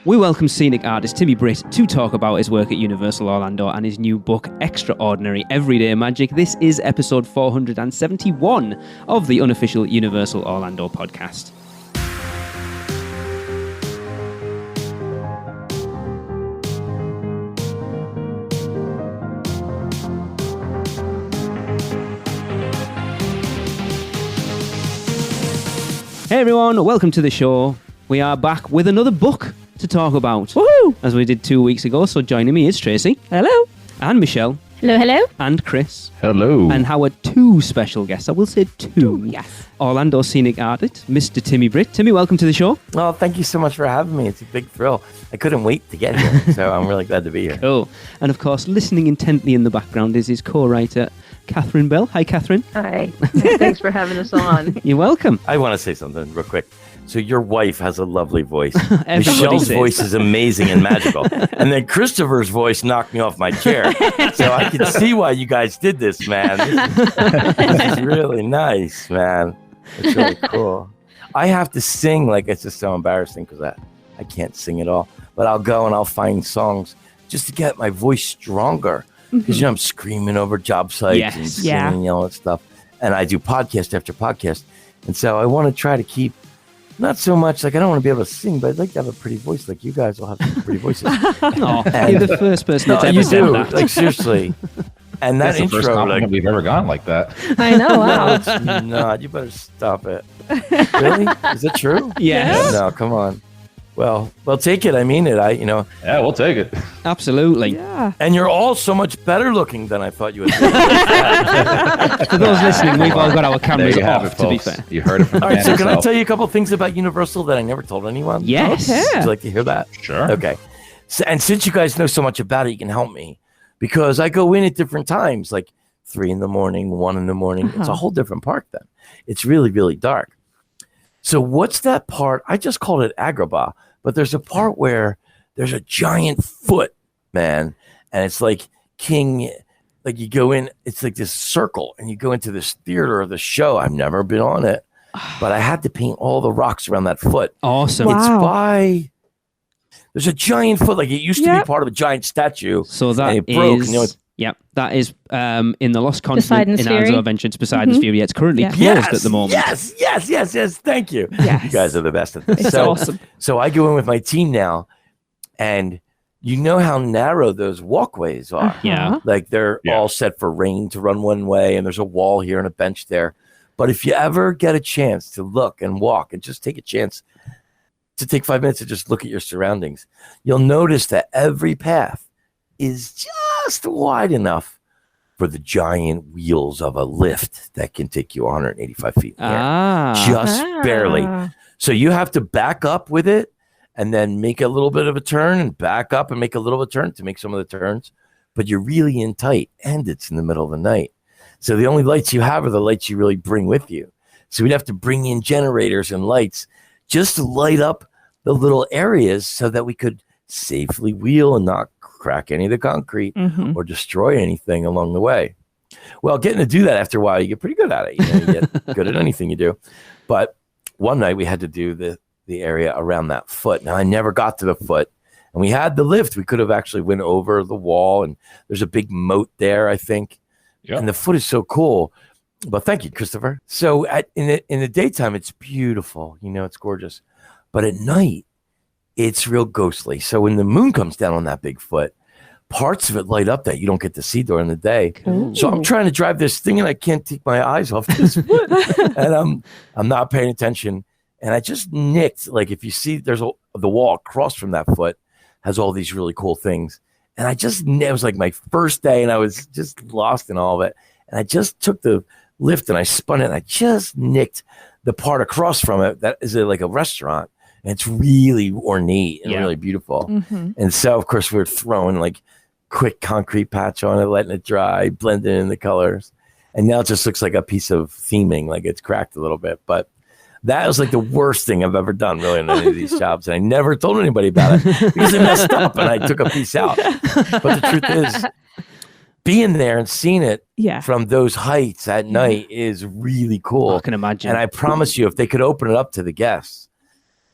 We welcome Scenic artist Timmy Britt to talk about his work at Universal Orlando and his new book, Extraordinary Everyday Magic. This is episode 471 of the unofficial Universal Orlando podcast. Hey everyone, welcome to the show. We are back with another book to talk about. Woohoo! As we did 2 weeks ago. So joining me is Tracy. Hello. And Michelle. Hello, hello. And Chris. Hello. And our two special guests. I will say two. Yes. Orlando Scenic artist, Mr. Timmy Britt. Timmy, welcome to the show. Oh, thank you so much for having me. It's a big thrill. I couldn't wait to get here, so I'm really glad to be here. Cool. And of course, listening intently in the background is his co-writer, Catherine Bell. Hi, Catherine. Hi. Thanks for having us on. You're welcome. I want to say something real quick. So your wife has a lovely voice. Everybody Michelle's says voice that. is amazing and magical. And then Christopher's voice knocked me off my chair. So I can see why you guys did this, man. This is really nice, man. It's really cool. I have to sing, like, it's just so embarrassing because I can't sing at all. But I'll go and I'll find songs just to get my voice stronger. Because, I'm screaming over job sites and singing all that stuff. And I do podcast after podcast. And so I want to try to keep, not so much, like I don't want to be able to sing, but I'd like to have a pretty voice. Like you guys will have some pretty voices. No, you're the first person that's ever you said do. that. Like, seriously. And that That's the intro, first compliment like, we've ever gotten like that. I know, no, wow. it's not. You better stop it. Really? Is it true? Yes. No, come on. Well, take it. I mean it. Yeah, we'll take it. Absolutely. Yeah. And you're all so much better looking than I thought you would be. For those listening, we've all got our There cameras you have off, it, to be folks. fair. You heard it from All the right, man so can I himself. tell you a couple things about Universal that I never told anyone? Yes. Okay. Would you like to hear that? Sure. Okay. So, and since you guys know so much about it, you can help me because I go in at different times, like 3 a.m, 1 a.m. It's a whole different park then. It's really, really dark. So what's that part? I just called it Agrabah, but there's a part where there's a giant foot, man. And it's like like you go in, it's like this circle and you go into this theater of the show. I've never been on it, but I had to paint all the rocks around that foot. Awesome. Wow. There's a giant foot, like it used to be part of a giant statue. So that and it broke. is... that is in the Lost Continent in Poseidon's Anne's Adventures, Poseidon's Fury. It's currently Yeah. closed at the moment. Yes. Thank you. Yes. You guys are the best at this. It's awesome. So I go in with my team now, and you know how narrow those walkways are. Yeah. Like they're all set for rain to run one way, and there's a wall here and a bench there. But if you ever get a chance to look and walk and just take a chance to take 5 minutes to just look at your surroundings, you'll notice that every path is just wide enough for the giant wheels of a lift that can take you 185 feet in the air. Just barely. So you have to back up with it and then make a little bit of a turn and back up and make a little bit of a turn to make some of the turns. But you're really in tight, and it's in the middle of the night. So the only lights you have are the lights you really bring with you. So we'd have to bring in generators and lights just to light up the little areas so that we could safely wheel and not crack any of the concrete or destroy anything along the way. Well, getting to do that after a while, you get pretty good at it. You get good at anything you do. But one night we had to do the area around that foot. Now, I never got to the foot. And we had the lift. We could have actually went over the wall. And there's a big moat there, I think. Yep. And the foot is so cool. But thank you, Christopher. So in the daytime, it's beautiful. It's gorgeous. But at night, it's real ghostly. So when the moon comes down on that big foot, parts of it light up that you don't get to see during the day. Ooh. So I'm trying to drive this thing, and I can't take my eyes off this foot. And I'm not paying attention. And I just nicked, like if you see, there's the wall across from that foot has all these really cool things. And it was like my first day, and I was just lost in all of it. And I just took the lift and I spun it, and I just nicked the part across from it that is like a restaurant. And it's really ornate and really beautiful. And so, of course, we're throwing like quick concrete patch on it, letting it dry, blending in the colors. And now it just looks like a piece of theming, like it's cracked a little bit. But that was like the worst thing I've ever done, really, in any of these jobs. And I never told anybody about it because I messed up and I took a piece out. But the truth is, being there and seeing it from those heights at night is really cool. I can imagine. And I promise you, if they could open it up to the guests,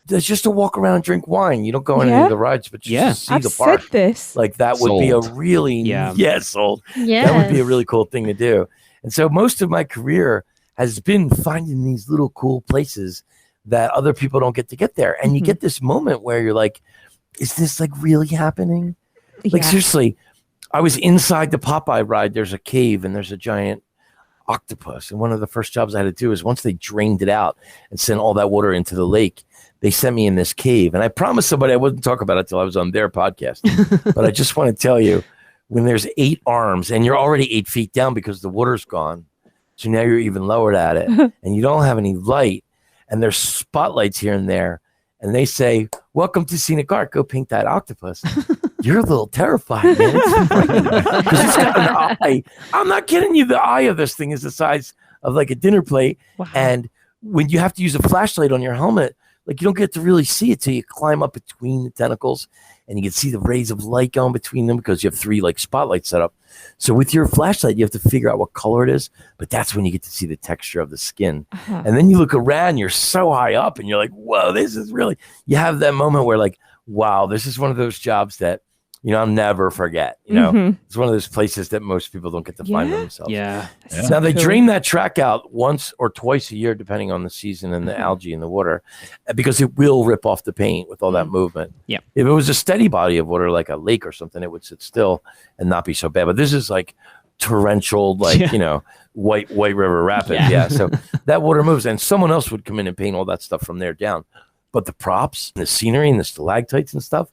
That's just to walk around and drink wine. You don't go on any of the rides, but just to see the park. Said this. Like that would be a really sold. Yes. That would be a really cool thing to do. And so most of my career has been finding these little cool places that other people don't get there. And you get this moment where you're like, is this like really happening? Like seriously, I was inside the Popeye ride. There's a cave and there's a giant octopus. And one of the first jobs I had to do is once they drained it out and sent all that water into the lake, they sent me in this cave. And I promised somebody I wouldn't talk about it till I was on their podcast. But I just want to tell you, when there's 8 arms and you're already 8 feet down because the water's gone, so now you're even lowered at it and you don't have any light and there's spotlights here and there. And they say, welcome to Scenic Art. Go paint that octopus. You're a little terrified, man. Because it's got an eye. I'm not kidding you. The eye of this thing is the size of like a dinner plate. Wow. And when you have to use a flashlight on your helmet, like you don't get to really see it till you climb up between the tentacles and you can see the rays of light going between them because you have 3 like spotlights set up. So with your flashlight, you have to figure out what color it is, but that's when you get to see the texture of the skin. And then you look around, you're so high up and you're like, whoa, this is really, you have that moment where like, wow, this is one of those jobs that, you know, I'll never forget. You know, it's one of those places that most people don't get to find themselves. Yeah. Now they drain that track out once or twice a year, depending on the season and the algae in the water, because it will rip off the paint with all that movement. Yeah. If it was a steady body of water, like a lake or something, it would sit still and not be so bad. But this is like torrential, like, you know, White River Rapids. Yeah. So that water moves and someone else would come in and paint all that stuff from there down. But the props, the scenery and the stalactites and stuff,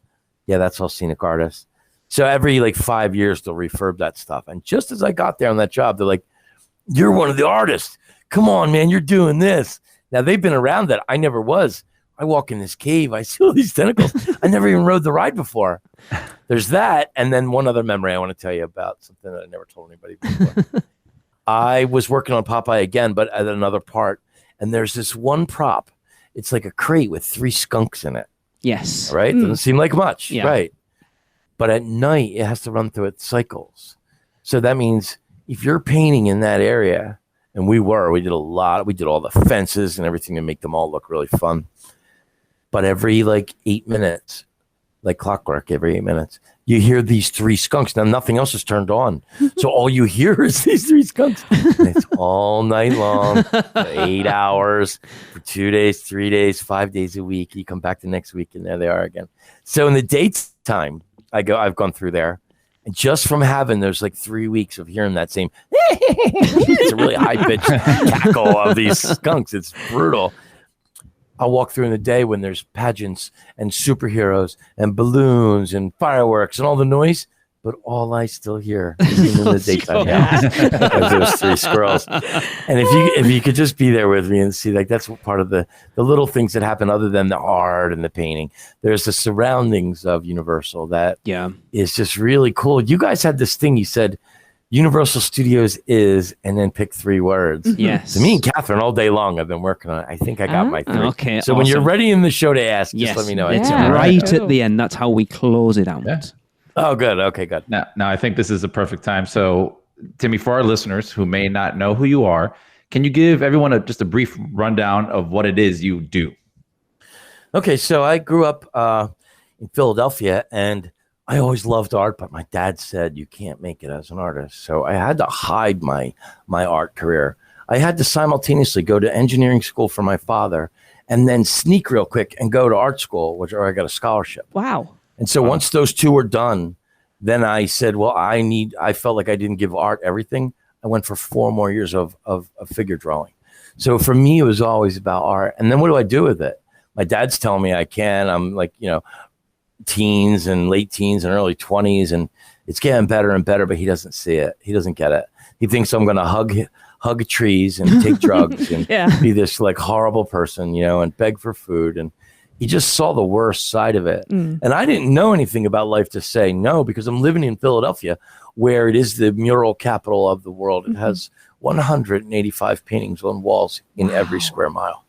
yeah, that's all scenic artists. So every like 5 years, they'll refurb that stuff. And just as I got there on that job, they're like, you're one of the artists. Come on, man, you're doing this. Now, they've been around that. I never was. I walk in this cave. I see all these tentacles. I never even rode the ride before. There's that. And then one other memory I want to tell you about, something that I never told anybody before. I was working on Popeye again, but at another part. And there's this one prop. It's like a crate with 3 skunks in it. Yes. Right? Doesn't seem like much. Yeah. Right. But at night, it has to run through its cycles. So that means if you're painting in that area, and we did all the fences and everything to make them all look really fun. But every like 8 minutes, like clockwork, every 8 minutes, you hear these 3 skunks. Now, nothing else is turned on. So all you hear is these 3 skunks. And it's all night long, for 8 hours, for 2 days, 3 days, 5 days a week. You come back the next week, and there they are again. So in the daytime, I've gone through there. And just from having those like 3 weeks of hearing that same, it's a really high-pitched cackle of these skunks. It's brutal. I'll walk through in the day when there's pageants and superheroes and balloons and fireworks and all the noise, but all I still hear is in the daytime are those 3 squirrels. And if you could just be there with me and see, like, that's part of the little things that happen other than the art and the painting. There's the surroundings of Universal that is just really cool. You guys had this thing, you said, Universal Studios is, and then pick 3 words. Yes. So me and Catherine all day long I've been working on it. I think I got my 3. Okay. So when you're ready in the show to ask, just let me know. It's Yeah. right at the end. That's how we close it out. Yeah. Oh, good. Okay, good. Now, I think this is the perfect time. So, Timmy, for our listeners who may not know who you are, can you give everyone just a brief rundown of what it is you do? Okay, so I grew up in Philadelphia, and I always loved art, but my dad said you can't make it as an artist. So I had to hide my art career. I had to simultaneously go to engineering school for my father and then sneak real quick and go to art school, where I got a scholarship. Wow. And so once those 2 were done, then I said, well, I felt like I didn't give art everything. I went for 4 more years of figure drawing. So for me, it was always about art. And then what do I do with it? My dad's telling me I can. I'm like, teens and late teens and early 20s, and it's getting better and better, but he doesn't see it. He doesn't get it. He thinks I'm going to hug trees and take drugs and be this like horrible person, and beg for food. And he just saw the worst side of it. And I didn't know anything about life to say no, because I'm living in Philadelphia, where it is the mural capital of the world. It has 185 paintings on walls in every square mile.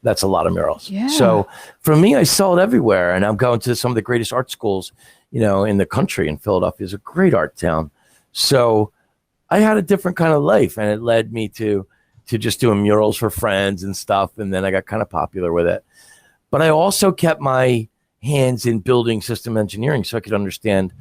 That's a lot of murals. Yeah. So for me, I saw it everywhere. And I'm going to some of the greatest art schools, in the country. And Philadelphia is a great art town. So I had a different kind of life, and it led me to just doing murals for friends and stuff. And then I got kind of popular with it. But I also kept my hands in building system engineering so I could understand.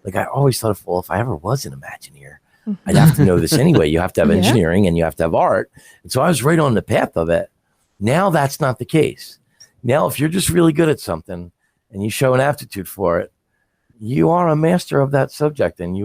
Like I always thought, well, if I ever was an Imagineer, I'd have to know this anyway. You have to have engineering and you have to have art. And so I was right on the path of it. Now that's not the case. Now, if you're just really good at something and you show an aptitude for it, you are a master of that subject, and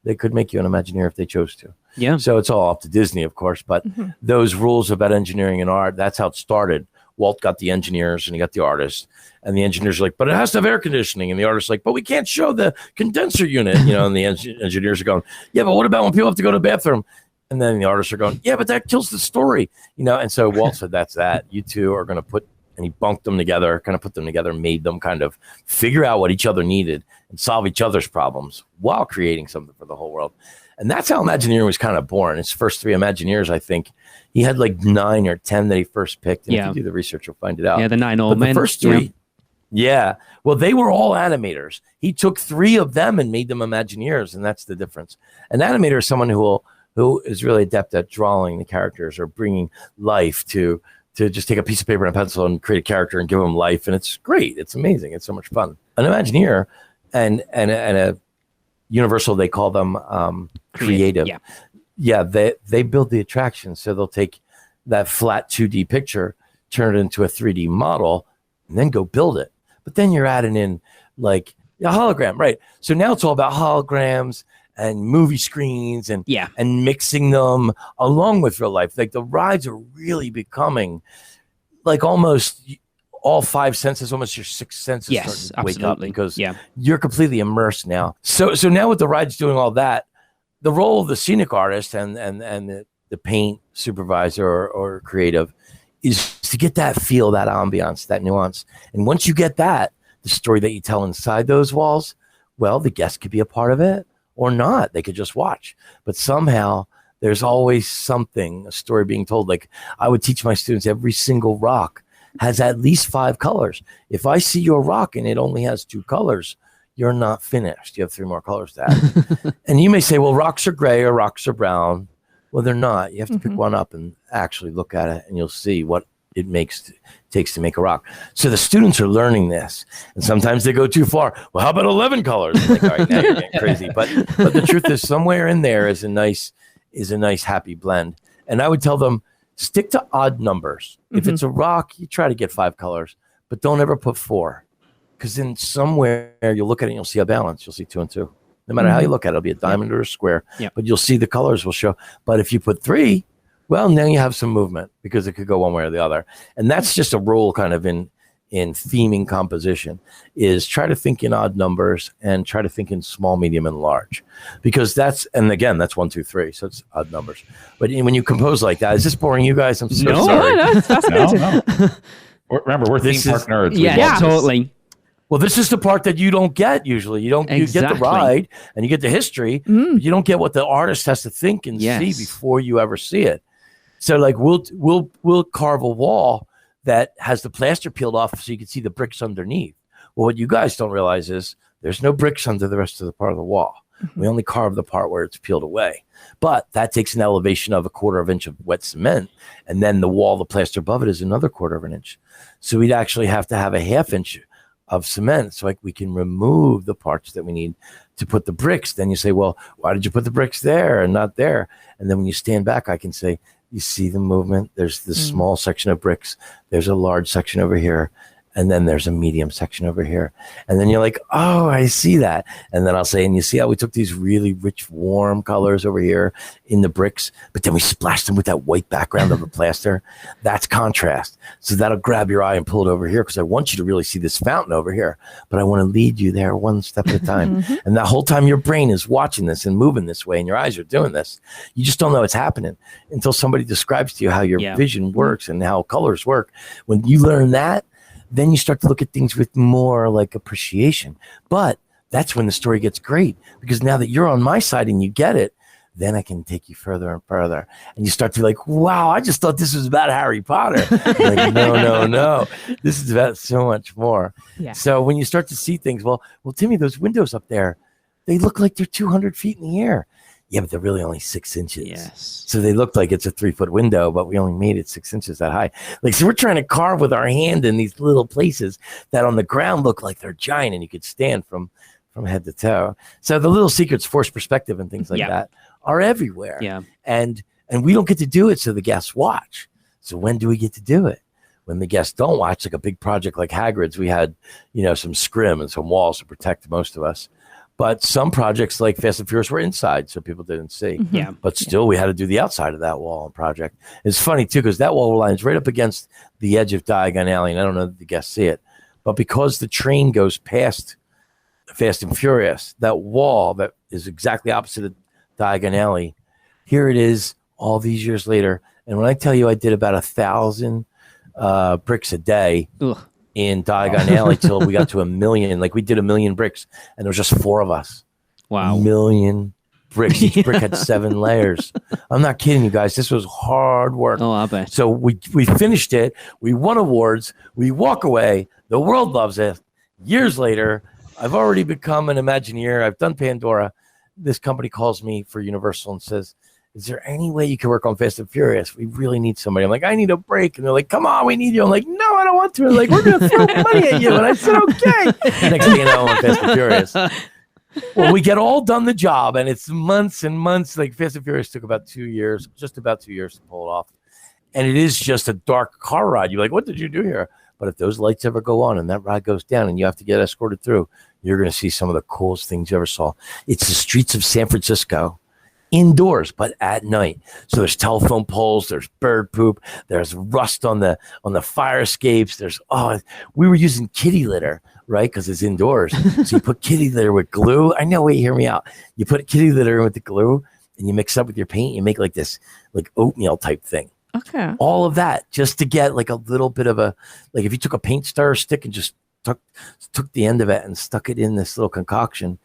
they could make you an Imagineer if they chose to. Yeah. So it's all up to Disney, of course, but those rules about engineering and art, that's how it started. Walt got the engineers and he got the artists, and the engineers are like, but it has to have air conditioning. And the artists are like, but we can't show the condenser unit, and the engineers are going, yeah, but what about when people have to go to the bathroom? And then the artists are going, yeah, but that kills the story, And so Walt said, that's that. You two are going to and he bunked them together, kind of put them together, made them kind of figure out what each other needed and solve each other's problems while creating something for the whole world. And that's how Imagineering was kind of born. His first 3 Imagineers, I think, he had like 9 or 10 that he first picked. And if you do the research, you'll find it out. Yeah, the 9 old men. The first 3, well, they were all animators. He took 3 of them and made them Imagineers, and that's the difference. An animator is someone who is really adept at drawing the characters or bringing life to just take a piece of paper and a pencil and create a character and give them life. And it's great. It's amazing. It's so much fun. An Imagineer and a Universal, they call them creative. Yeah, they build the attraction. So they'll take that flat 2D picture, turn it into a 3D model, and then go build it. But then you're adding in like a hologram, right? So now it's all about holograms and movie screens and mixing them along with real life. Like the rides are really becoming like almost all 5 senses, almost your 6 senses starting to wake up because you're completely immersed now. So now with the rides doing all that, the role of the scenic artist and the paint supervisor or creative is to get that feel, that ambiance, that nuance. And once you get that, the story that you tell inside those walls, well, the guest could be a part of it or not. They could just watch. But somehow there's always something, a story being told. Like I would teach my students, every single rock has at least 5 colors. If I see your rock and it only has 2 colors, you're not finished. You have 3 more colors to add. And you may say, well, rocks are gray or rocks are brown. Well, they're not. You have to pick one up and actually look at it, and you'll see what it takes to make a rock. So the students are learning this, and sometimes they go too far. Well, how about 11 colors? I'm like, all right, now you're getting crazy. But the truth is, somewhere in there is a nice happy blend. And I would tell them, stick to odd numbers. If it's a rock, you try to get 5 colors, but don't ever put 4, because then somewhere you'll look at it and you'll see a balance. You'll see 2 and 2. No matter how you look at it, it'll be a diamond or a square, but you'll see the colors will show. But if you put 3, well, now you have some movement because it could go one way or the other. And that's just a rule kind of in theming composition, is try to think in odd numbers and try to think in small, medium, and large, because that's 1, 2, 3. So it's odd numbers. But when you compose like that, is this boring you guys? I'm so sorry. No, it's fascinating. No. Remember, we're theme park nerds. Yeah, totally. Well, this is the part that you don't get usually. You get the ride and you get the history, but you don't get what the artist has to think and see before you ever see it. So like we'll carve a wall that has the plaster peeled off so you can see the bricks underneath. Well, what you guys don't realize is there's no bricks under the rest of the part of the wall. We only carve the part where it's peeled away. But that takes an elevation of 1/4 inch of wet cement, and then the wall, the plaster above it, is another 1/4 inch. So we'd actually have to have a 1/2 inch of cement, so like we can remove the parts that we need to put the bricks. Then you say, well, why did you put the bricks there and not there? And then when you stand back, I can say, you see the movement. There's this small section of bricks. There's a large section over here. And then there's a medium section over here. And then you're like, oh, I see that. And then I'll say, and you see how we took these really rich, warm colors over here in the bricks, but then we splashed them with that white background of the plaster. That's contrast. So that'll grab your eye and pull it over here, because I want you to really see this fountain over here, but I want to lead you there one step at a time. And the whole time your brain is watching this and moving this way and your eyes are doing this. You just don't know it's happening until somebody describes to you how your vision works and how colors work. When you learn that, then you start to look at things with more like appreciation. But that's when the story gets great, because now that you're on my side and you get it, then I can take you further and further. And you start to be like, wow, I just thought this was about Harry Potter. Like, no. This is about so much more. Yeah. So when you start to see things, well, Timmy, those windows up there, they look like they're 200 feet in the air. Yeah, but they're really only 6 inches. Yes. So they look like it's a 3-foot window, but we only made it 6 inches that high. Like, so we're trying to carve with our hand in these little places that on the ground look like they're giant and you could stand from head to toe. So the little secrets, forced perspective and things like that are everywhere. Yeah. And we don't get to do it so the guests watch. So when do we get to do it? When the guests don't watch, like a big project like Hagrid's, we had, some scrim and some walls to protect most of us. But some projects like Fast and Furious were inside, so people didn't see. Yeah. But still, we had to do the outside of that wall project. It's funny, too, because that wall lines right up against the edge of Diagon Alley, and I don't know if the guests see it. But because the train goes past Fast and Furious, that wall that is exactly opposite of Diagon Alley, here it is all these years later. And when I tell you I did about 1,000 bricks a day, in Diagon Alley till we got to 1 million. Like we did 1 million bricks and there was just 4 of us. Wow. 1 million bricks. Each brick had 7 layers. I'm not kidding you guys. This was hard work. Oh, I bet. So we finished it. We won awards. We walk away. The world loves it. Years later, I've already become an Imagineer. I've done Pandora. This company calls me for Universal and says, is there any way you can work on Fast and Furious? We really need somebody. I'm like, I need a break. And they're like, come on, we need you. I'm like, no, I don't want to. They're like, we're going to throw money at you. And I said, okay. Next thing you know, I'm on Fast and Furious. Well, we get all done the job, and it's months and months. Like Fast and Furious took about 2 years, just about 2 years to pull it off. And it is just a dark car ride. You're like, what did you do here? But if those lights ever go on and that ride goes down and you have to get escorted through, you're going to see some of the coolest things you ever saw. It's the streets of San Francisco. Indoors, but at night. So there's telephone poles, there's bird poop, there's rust on the fire escapes. We were using kitty litter, right? Because it's indoors. So you put kitty litter with glue. I know, wait, hear me out. You put kitty litter with the glue and you mix it up with your paint. You make like this like oatmeal type thing. Okay. All of that just to get like a little bit of like if you took a paint star stick and just took the end of it and stuck it in this little concoction,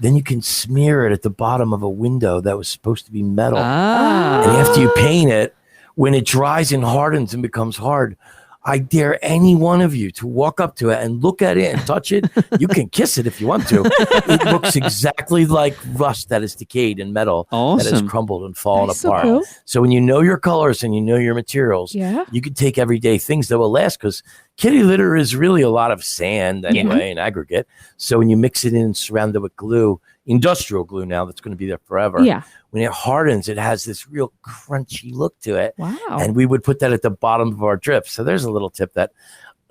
then you can smear it at the bottom of a window that was supposed to be metal. And after you paint it, when it dries and hardens and becomes hard, I dare any one of you to walk up to it and look at it and touch it. You can kiss it if you want to. It looks exactly like rust that is decayed and metal that has crumbled and fallen apart. So cool. So when you know your colors and you know your materials, you can take everyday things that will last, because kitty litter is really a lot of sand anyway in aggregate. So when you mix it in and surround it with glue, industrial glue now that's going to be there forever. Yeah. When it hardens, it has this real crunchy look to it. Wow. And we would put that at the bottom of our drips. So there's a little tip that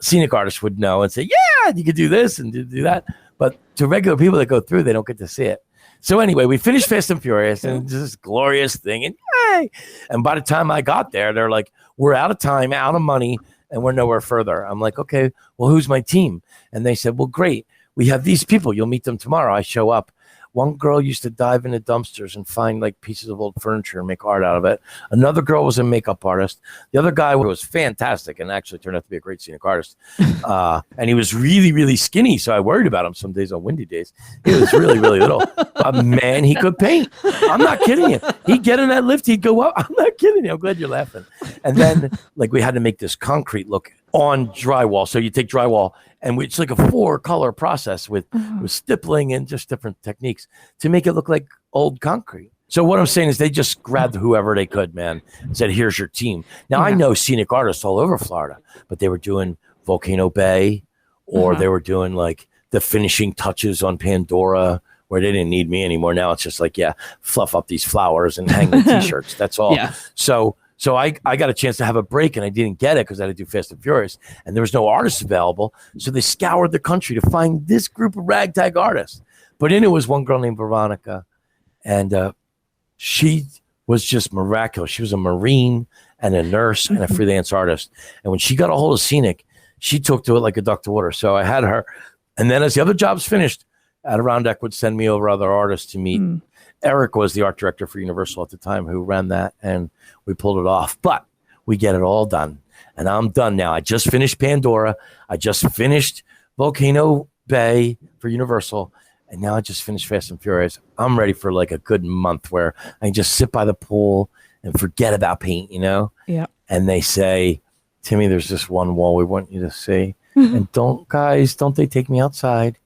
scenic artists would know and say, yeah, you could do this and do that. But to regular people that go through, they don't get to see it. So anyway, we finished Fast and Furious and it's this glorious thing. And yay! And by the time I got there, they're like, we're out of time, out of money, and we're nowhere further. I'm like, okay, well, who's my team? And they said, well, great. We have these people. You'll meet them tomorrow. I show up. One girl used to dive into dumpsters and find like pieces of old furniture and make art out of it. Another girl was a makeup artist. The other guy was fantastic and actually turned out to be a great scenic artist. And he was really, really skinny. So I worried about him some days on windy days. He was really, really little. But man, he could paint. I'm not kidding you. He'd get in that lift. He'd go up. I'm not kidding you. I'm glad you're laughing. And then like we had to make this concrete look on drywall. So you take drywall and it's like a 4-color process with stippling and just different techniques to make it look like old concrete. So what I'm saying is they just grabbed whoever they could, man, and said, here's your team. Now I know scenic artists all over Florida, but they were doing Volcano Bay or they were doing like the finishing touches on Pandora where they didn't need me anymore. Now it's just like, fluff up these flowers and hang the t-shirts. That's all. Yeah. So I got a chance to have a break and I didn't get it because I had to do Fast and Furious and there was no artists available. So they scoured the country to find this group of ragtag artists. But in it was one girl named Veronica and she was just miraculous. She was a Marine and a nurse and a freelance artist. And when she got a hold of Scenic, she took to it like a duck to water. So I had her. And then as the other jobs finished, Adirondack would send me over other artists to meet. Eric was the art director for Universal at the time who ran that, and we pulled it off. But we get it all done, and I'm done now. I just finished Pandora. I just finished Volcano Bay for Universal, and now I just finished Fast and Furious. I'm ready for like a good month where I can just sit by the pool and forget about paint, you know? Yeah. And they say, Timmy, there's this one wall we want you to see. And don't they take me outside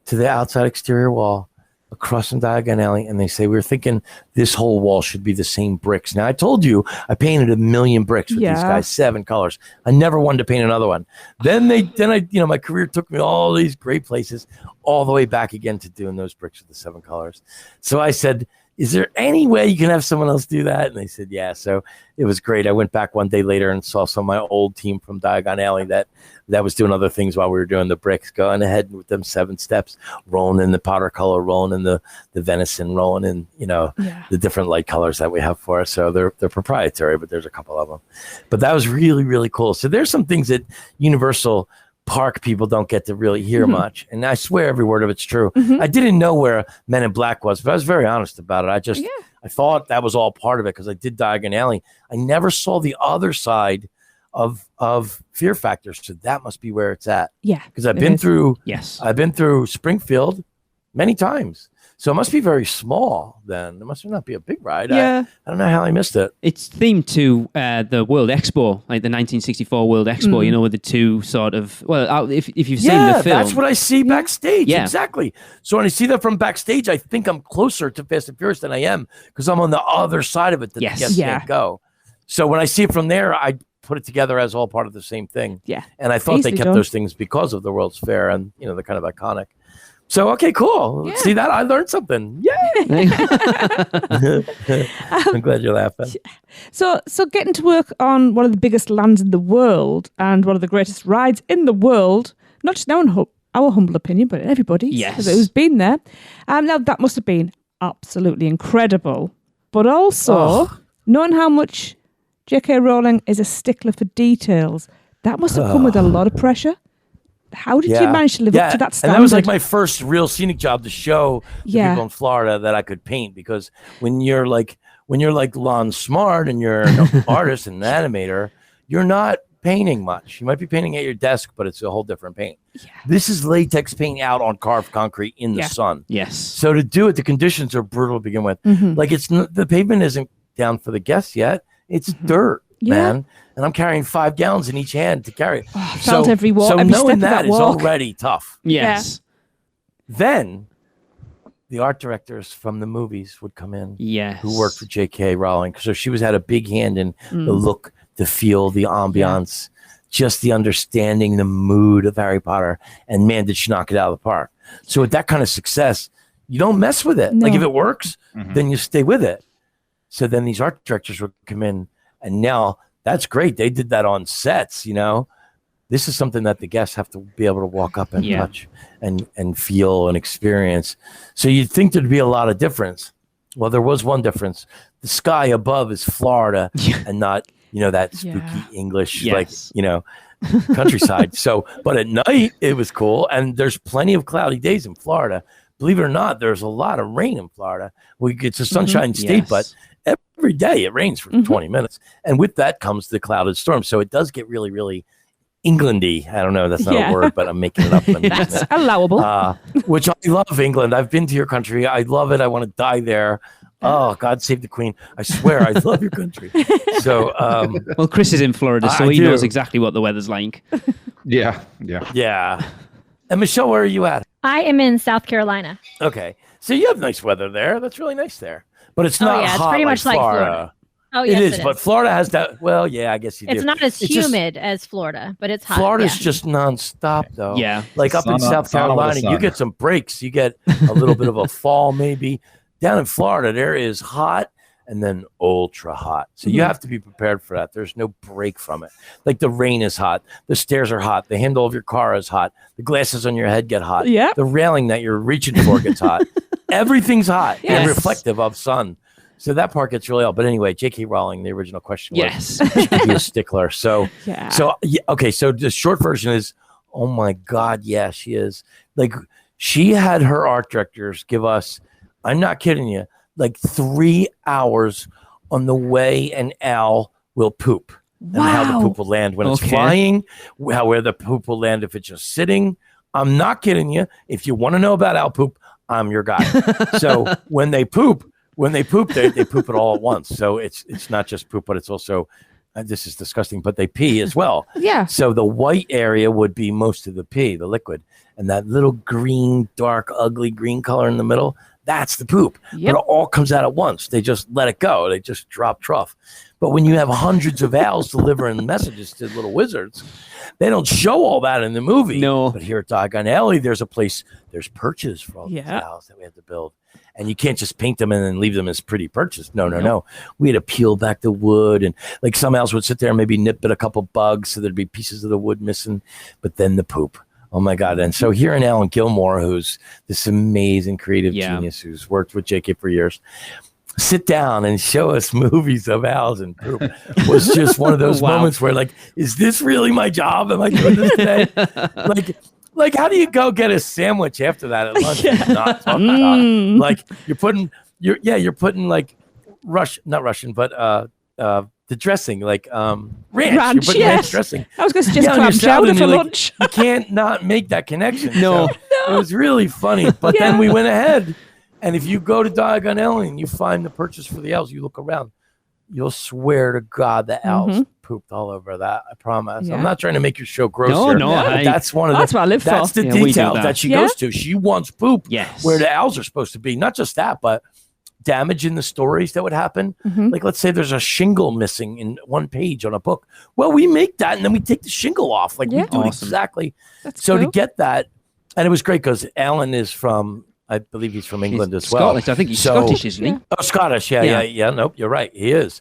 to the outside exterior wall. across from Diagon Alley, and they say, we're thinking this whole wall should be the same bricks. Now, I told you I painted 1 million bricks with these guys, 7 colors. I never wanted to paint another one. Then my career took me all these great places, all the way back again to doing those bricks with the 7 colors. So I said, is there any way you can have someone else do that? And they said, yeah. So it was great. I went back one day later and saw some of my old team from Diagon Alley that was doing other things while we were doing the bricks, going ahead with them 7 steps, rolling in the powder color, rolling in the venison, rolling in, the different light colors that we have for us. So they're proprietary, but there's a couple of them. But that was really, really cool. So there's some things that Universal Park people don't get to really hear much, and I swear every word of it's true. I didn't know where Men in Black was, but I was very honest about it. I thought that was all part of it because I did Diagon Alley. I never saw the other side of Fear Factor, so that must be where it's at. Yeah, because I've been through Springfield many times. So it must be very small then. It must not be a big ride. Yeah. I don't know how I missed it. It's themed to the World Expo, like the 1964 World Expo, with the two sort of, if you've seen the film. That's what I see backstage. Yeah. Exactly. So when I see that from backstage, I think I'm closer to Fast and Furious than I am because I'm on the other side of it that the guests can't go. So when I see it from there, I put it together as all part of the same thing. Yeah. And I thought they kept those things because of the World's Fair and, they're kind of iconic. So, okay, cool. Yeah. See that? I learned something. Yay! I'm glad you're laughing. So getting to work on one of the biggest lands in the world and one of the greatest rides in the world, not just our humble opinion, but everybody's, who's been there. Now, that must have been absolutely incredible. But also, knowing how much J.K. Rowling is a stickler for details, that must have come with a lot of pressure. How did you manage to live up to that standard? And that was like my first real scenic job to show the people in Florida that I could paint, because when you're like Lon Smart and you're an artist and an animator, you're not painting much. You might be painting at your desk, but it's a whole different paint. Yeah. This is latex paint out on carved concrete in the sun. Yes. So to do it, the conditions are brutal to begin with. Like the pavement isn't down for the guests yet. It's dirt. Man, and I'm carrying 5 gallons in each hand to carry. Felt every walk. So every knowing step that of is walk. already tough. Yes. Then the art directors from the movies would come in. Yes. Who worked for J.K. Rowling, so she had a big hand in the look, the feel, the ambiance, just the understanding, the mood of Harry Potter. And man, did she knock it out of the park! So with that kind of success, you don't mess with it. No. Like if it works, then you stay with it. So then these art directors would come in. And now that's great. They did that on sets, This is something that the guests have to be able to walk up and touch and feel and experience. So you'd think there'd be a lot of difference. Well, there was one difference. The sky above is Florida and not, that spooky English, countryside. So, but at night it was cool. And there's plenty of cloudy days in Florida. Believe it or not, there's a lot of rain in Florida. It's a sunshine state, but every day it rains for 20 minutes. And with that comes the clouded storm. So it does get really, really Englandy. I don't know. That's not a word, but I'm making it up. That's allowable. Which I love England. I've been to your country. I love it. I want to die there. Oh, God save the Queen. I swear, I love your country. So, well, Chris is in Florida, so he knows exactly what the weather's like. Yeah. And Michelle, where are you at? I am in South Carolina. Okay. So you have nice weather there. That's really nice there. But it's not hot. It's pretty much like Florida. Oh, yes, it is. But Florida has that. Well, yeah, I guess you do. It's not as humid as Florida, but it's hot. Florida's just nonstop, though. Yeah. Like up in South Carolina, you get some breaks. You get a little bit of a fall, maybe. Down in Florida, there is hot and then ultra hot. So you have to be prepared for that. There's no break from it. Like the rain is hot. The stairs are hot. The handle of your car is hot. The glasses on your head get hot. Yeah. The railing that you're reaching for gets hot. Everything's hot and reflective of sun. So that part gets really hot. But anyway, J.K. Rowling, the original question was, should be a stickler. So, okay. So the short version is, oh my God, yeah, she is. Like she had her art directors give us, I'm not kidding you, like 3 hours on the way an owl will poop and how the poop will land when it's flying, where the poop will land if it's just sitting. I'm not kidding you. If you want to know about owl poop, I'm your guy. So when they poop, they poop it all at once. So it's not just poop, but it's also, this is disgusting, but they pee as well. Yeah. So the white area would be most of the pee, the liquid. And that little green, dark, ugly green color in the middle, That's the poop. Yep. But it all comes out at once. They just let it go. They just drop trough. But when you have hundreds of owls delivering messages to little wizards, they don't show all that in the movie. No. But here at Diagon Alley, there's perches for all these owls that we have to build. And you can't just paint them and then leave them as pretty perches. No. We had to peel back the wood. And like some owls would sit there and maybe nip at a couple bugs. So there'd be pieces of the wood missing. But then the poop. Oh, my God. And so here in Alan Gilmore, who's this amazing creative genius who's worked with JK for years, sit down and show us movies of owls and poop was just one of those moments where, like, is this really my job? Am I doing this today? Like, how do you go get a sandwich after that at lunch? And not talk about it? Like, you're putting like not Russian, but the dressing, like ranch. You're putting ranch dressing. I was going to suggest clam chowder for lunch. You can't not make that connection. No. So it was really funny. But then we went ahead. And if you go to Diagon Alley and you find the purchase for the owls, you look around, you'll swear to God the owls pooped all over that. I promise. I'm not trying to make your show grosser. No, but that's one of that's what I live for. That's the details that she goes to. She wants poop where the owls are supposed to be. Not just that, but damage in the stories that would happen. Like, let's say there's a shingle missing in one page on a book. Well, we make that and then we take the shingle off. Like, we do it exactly. That's so cool. to get that, and it was great because Alan is from, I believe he's from England as well. Scottish. I think he's Scottish, isn't he? Oh, Scottish. Yeah. Nope, you're right. He is.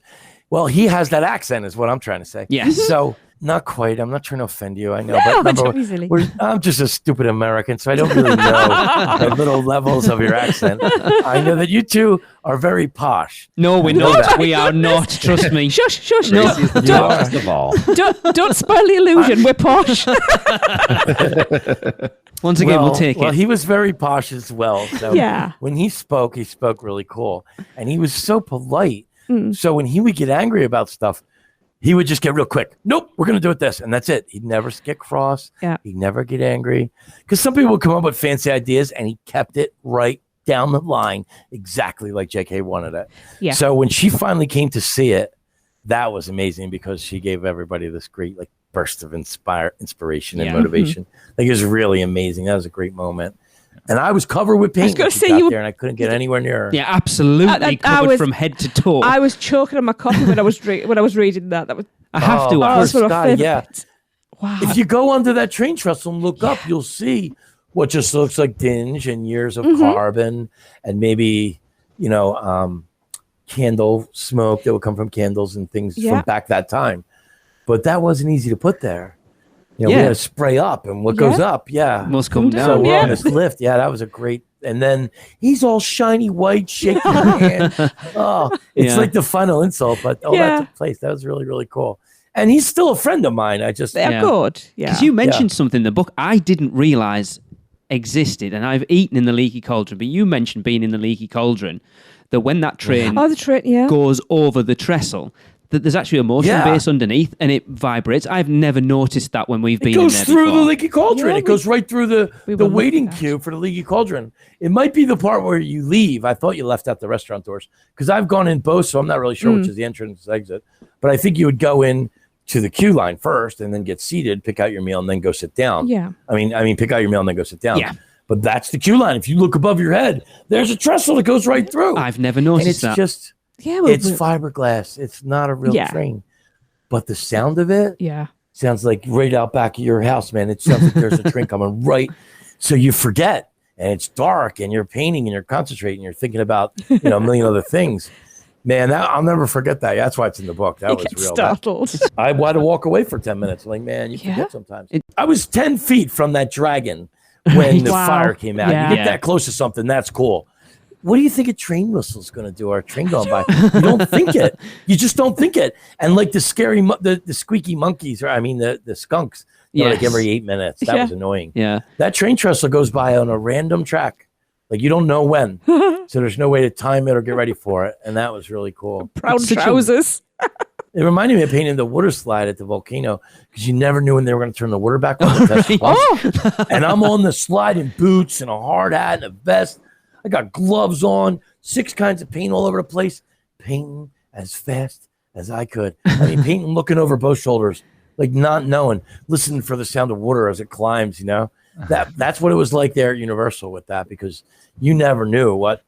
Well, he has that accent is what I'm trying to say. Yes. So not quite. I'm not trying to offend you. I know. No, but don't be silly. I'm just a stupid American, so I don't really know the little levels of your accent. I know that you two are very posh. No, we're not. We are not. Trust me. Shush. No. Last of all. Don't spoil the illusion. We're posh. Once again, we'll take it. Well, he was very posh as well. So when he spoke really cool. And he was so polite. So when he would get angry about stuff, he would just get real quick. Nope, we're going to do it this. And that's it. He'd never get cross. He'd never get angry. Because some people would come up with fancy ideas and he kept it right down the line exactly like JK wanted it. Yeah. So when she finally came to see it, that was amazing because she gave everybody this great like burst of inspiration and motivation. Like, it was really amazing. That was a great moment. And I was covered with paint when she got there, and I couldn't get anywhere near her. Yeah, absolutely covered from head to toe. I was choking on my coffee when I was reading that. That was I have to. That's one of my favorites. Wow. If you go under that train trestle and look up, you'll see what just looks like dinge and years of carbon and maybe, candle smoke that would come from candles and things from back that time. But that wasn't easy to put there. We had to spray up, and what goes up, must come down. So we're on this lift. Yeah, that was a great. And then he's all shiny white, shaking your hand. Oh, it's like the final insult, but that took place. That was really, really cool. And he's still a friend of mine. They're good. Yeah. Because you mentioned something in the book I didn't realize existed, and I've eaten in the Leaky Cauldron, but you mentioned being in the Leaky Cauldron, that when that train goes over the trestle, that there's actually a motion base underneath and it vibrates. I've never noticed that when we've been in there. It goes through the Leaky Cauldron. It goes right through the waiting queue for the Leaky Cauldron. It might be the part where you leave. I thought you left out the restaurant doors because I've gone in both, so I'm not really sure which is the entrance and exit. But I think you would go in to the queue line first and then get seated, pick out your meal, and then go sit down. Yeah. I mean, pick out your meal and then go sit down. Yeah. But that's the queue line. If you look above your head, there's a trestle that goes right through. I've never noticed that. It's fiberglass. It's not a real train. But the sound of it sounds like right out back of your house, man. It sounds like there's a train coming right. So you forget, and it's dark, and you're painting, and you're concentrating, you're thinking about a million other things. Man, I'll never forget that. That's why it's in the book. That was real. Startled. I had to walk away for 10 minutes. Like, man, you forget sometimes. I was 10 feet from that dragon when the fire came out. You get that close to something, that's cool. What do you think a train whistle is going to do, or a train going by? You don't think it. You just don't think it. And like the scary, the squeaky monkeys, or the skunks, like every 8 minutes. That was annoying. Yeah. That train trestle goes by on a random track. Like, you don't know when. So there's no way to time it or get ready for it. And that was really cool. Proud trousers. It reminded me of painting the water slide at the volcano because you never knew when they were going to turn the water back on. And I'm on the slide in boots and a hard hat and a vest. I got gloves on, 6 kinds of paint all over the place, painting as fast as I could. I mean, painting, looking over both shoulders, like not knowing, listening for the sound of water as it climbs, That's what it was like there at Universal with that, because you never knew what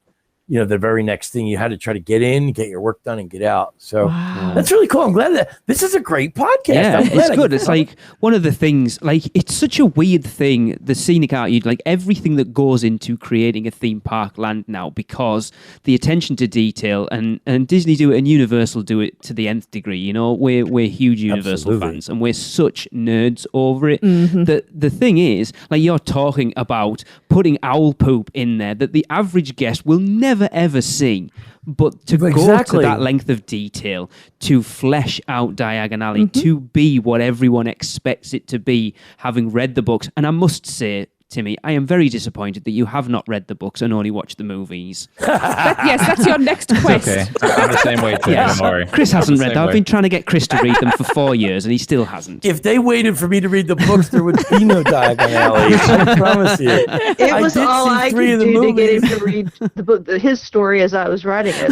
the very next thing. You had to try to get in, get your work done, and get out. So that's really cool. I'm glad that this is a great podcast. Yeah, it's good. It's like one of the things, like, it's such a weird thing, the Scenic Art, like everything that goes into creating a theme park land now, because the attention to detail, and Disney do it and Universal do it to the nth degree. We're huge Universal fans, and we're such nerds over it. The thing is, like, you're talking about putting owl poop in there that the average guest will never ever see, but to go to that length of detail, to flesh out Diagon Alley, to be what everyone expects it to be, having read the books. And I must say, Timmy, I am very disappointed that you have not read the books and only watched the movies. Yes, that's your next quest. Okay, I'm the same way too. Don't worry. Chris hasn't read them. I've been trying to get Chris to read them for 4 years, and he still hasn't. If they waited for me to read the books, there would be no Diagon Alley. I promise you. It was all I could do to get him to read the book, his story as I was writing it.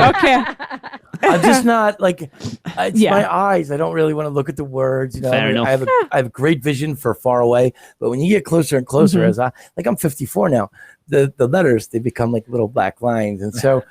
Okay. I'm just not like, it's my eyes. I don't really want to look at the words. Fair enough. I have great vision for far away, but when you get closer and closer, as I'm 54 now, the letters, they become like little black lines. And so,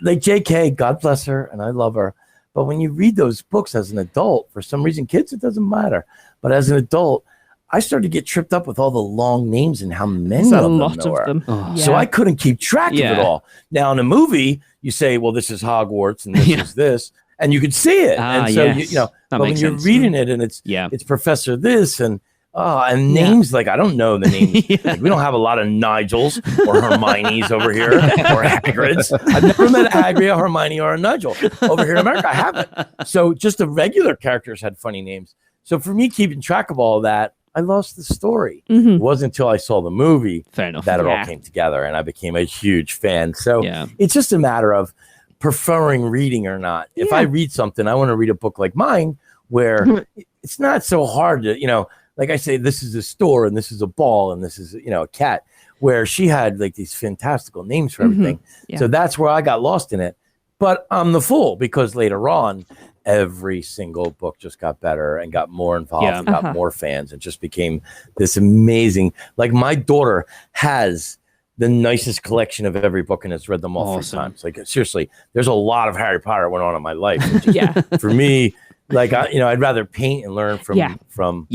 like JK, God bless her, and I love her. But when you read those books as an adult, for some reason, kids, it doesn't matter. But as an adult, I started to get tripped up with all the long names and how many of them. Oh. So I couldn't keep track of it all. Now in a movie, you say, well, this is Hogwarts and this is this, and you could see it. And so but when you're reading it and it's Professor this and names like I don't know the names. Like, we don't have a lot of Nigels or Hermiones over here or Hagrids. I've never met a Hagrid, a Hermione, or a Nigel over here in America. I haven't. So just the regular characters had funny names. So for me, keeping track of all of that, I lost the story. It wasn't until I saw the movie that it all came together, and I became a huge fan. So it's just a matter of preferring reading or not. If I read something, I want to read a book like mine where it's not so hard to, like I say, this is a store and this is a ball and this is, a cat, where she had like these fantastical names for everything. So that's where I got lost in it. But I'm the fool, because later on, every single book just got better and got more involved and got more fans and just became this amazing. Like my daughter has the nicest collection of every book and has read them all 3 times. Like seriously, there's a lot of Harry Potter went on in my life. For me, like I'd rather paint and learn from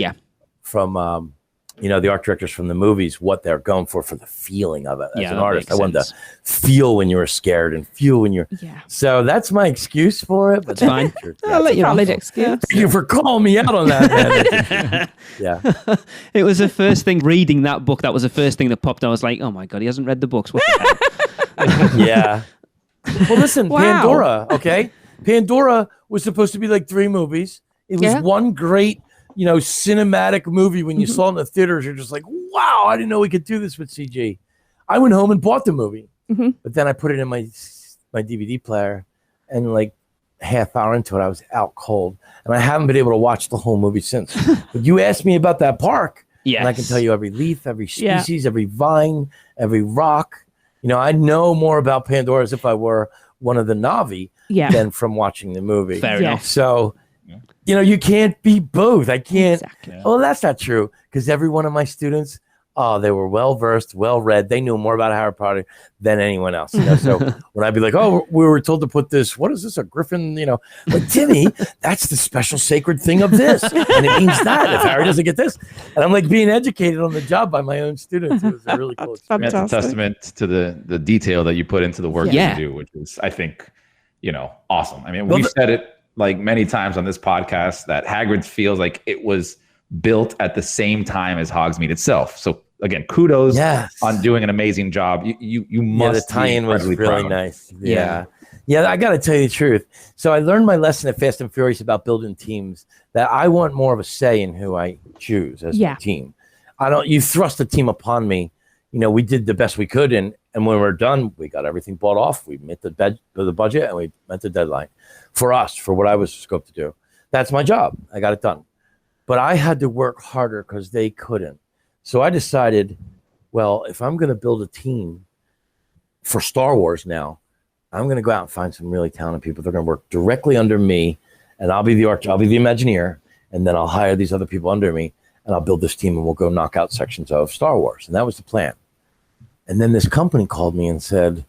the art directors from the movies, what they're going for the feeling of it. As an artist, I wanted to feel when you were scared and feel when you're. So that's my excuse for it. But that's fine. I'll let you valid excuse. Thank you for calling me out on that, man. It was the first thing, reading that book, that was the first thing that popped. I was like, oh my God, he hasn't read the books. What the hell? Well, listen, Pandora, okay? Pandora was supposed to be like 3 movies. It was one great cinematic movie. When you saw it in the theaters, you're just like, wow, I didn't know we could do this with CG. I went home and bought the movie, but then I put it in my DVD player, and like a half hour into it, I was out cold, and I haven't been able to watch the whole movie since. But you asked me about that park, and I can tell you every leaf, every species, every vine, every rock. I know more about Pandora as if I were one of the Na'vi than from watching the movie. Fair enough. So you can't be both. I can't. Exactly. Oh, that's not true. Because every one of my students, they were well-versed, well-read. They knew more about Harry Potter than anyone else. So when I'd be like, oh, we were told to put this, what is this, a griffin? Like, Timmy, that's the special sacred thing of this. And it means that if Harry doesn't get this. And I'm like being educated on the job by my own students. It was a really cool experience. That's a testament to the detail that you put into the work you do, which is, I think, awesome. I mean, we've said it like many times on this podcast that Hagrid's feels like it was built at the same time as Hogsmeade itself. So again, kudos on doing an amazing job. You must. The tie-in was really nice. Yeah, I got to tell you the truth. So I learned my lesson at Fast and Furious about building teams, that I want more of a say in who I choose as my team. You thrust a team upon me. We did the best we could, and when we're done, we got everything bought off. We met the budget, and we met the deadline for us, for what I was scoped to do. That's my job. I got it done. But I had to work harder because they couldn't. So I decided, well, if I'm going to build a team for Star Wars now, I'm going to go out and find some really talented people. They're going to work directly under me, and I'll be the Imagineer, and then I'll hire these other people under me, and I'll build this team, and we'll go knock out sections of Star Wars. And that was the plan. And then this company called me and said,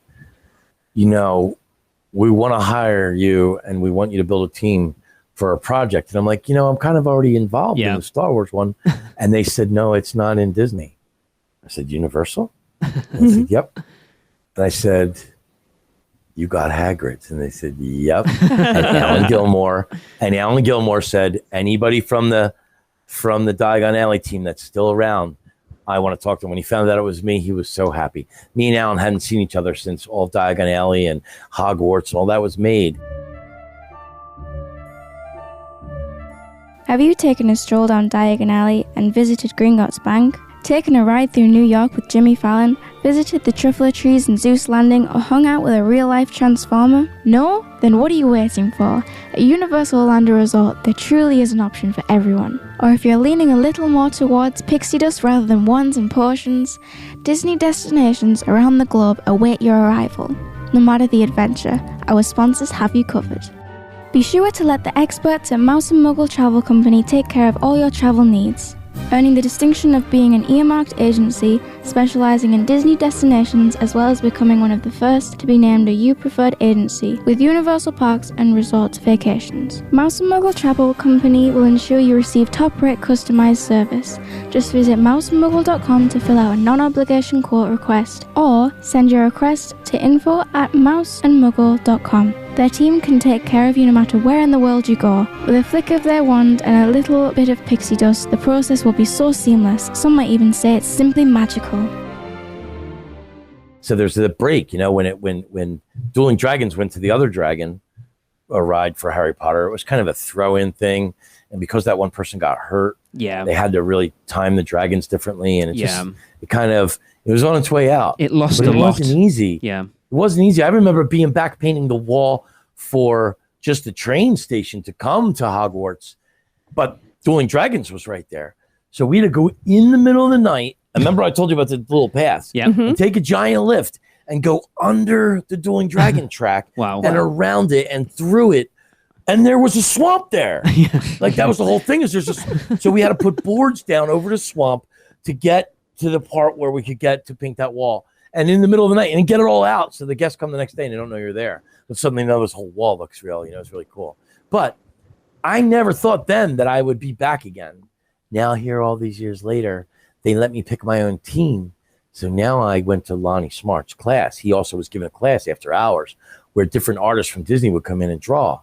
we want to hire you and we want you to build a team for a project. And I'm like, I'm kind of already involved in the Star Wars one. And they said, no, it's not in Disney. I said, Universal? And they said, yep. And I said, you got Hagrid's? And they said, yep. And Alan Gilmore said, anybody from the Diagon Alley team that's still around, I want to talk to him. When he found out it was me, he was so happy. Me and Alan hadn't seen each other since all Diagon Alley and Hogwarts and all that was made. Have you taken a stroll down Diagon Alley and visited Gringotts Bank? Taken a ride through New York with Jimmy Fallon? Visited the Truffler Trees in Zeus Landing or hung out with a real-life Transformer? No? Then what are you waiting for? At Universal Orlando Resort, there truly is an option for everyone. Or if you're leaning a little more towards pixie dust rather than ones and portions, Disney destinations around the globe await your arrival. No matter the adventure, our sponsors have you covered. Be sure to let the experts at Mouse Muggle Travel Company take care of all your travel needs. Earning the distinction of being an earmarked agency specializing in Disney destinations, as well as becoming one of the first to be named a U Preferred agency with Universal Parks and Resorts Vacations. Mouse Muggle Travel Company will ensure you receive top-rate customized service. Just visit mousemuggle.com to fill out a non-obligation quote request, or send your request to info@mouseandmuggle.com. Their team can take care of you no matter where in the world you go. With a flick of their wand and a little bit of pixie dust, the process will be so seamless, some might even say it's simply magical. So there's the break, when Dueling Dragons went to the Other Dragon, a ride for Harry Potter, it was kind of a throw-in thing. And because that one person got hurt, they had to really time the dragons differently. And it was on its way out. It lost a lot. It wasn't easy. Yeah. It wasn't easy. I remember being back painting the wall for just the train station to come to Hogwarts, but Dueling Dragons was right there. So we had to go in the middle of the night. I remember I told you about the little paths. Yeah. And take a giant lift and go under the Dueling Dragon track and around it and through it. And there was a swamp there. Like that was the whole thing. So we had to put boards down over the swamp to get to the part where we could get to paint that wall. And in the middle of the night and get it all out. So the guests come the next day and they don't know you're there. But suddenly now this whole wall looks real, it's really cool. But I never thought then that I would be back again. Now here all these years later, they let me pick my own team. So now I went to Lonnie Smart's class. He also was given a class after hours where different artists from Disney would come in and draw.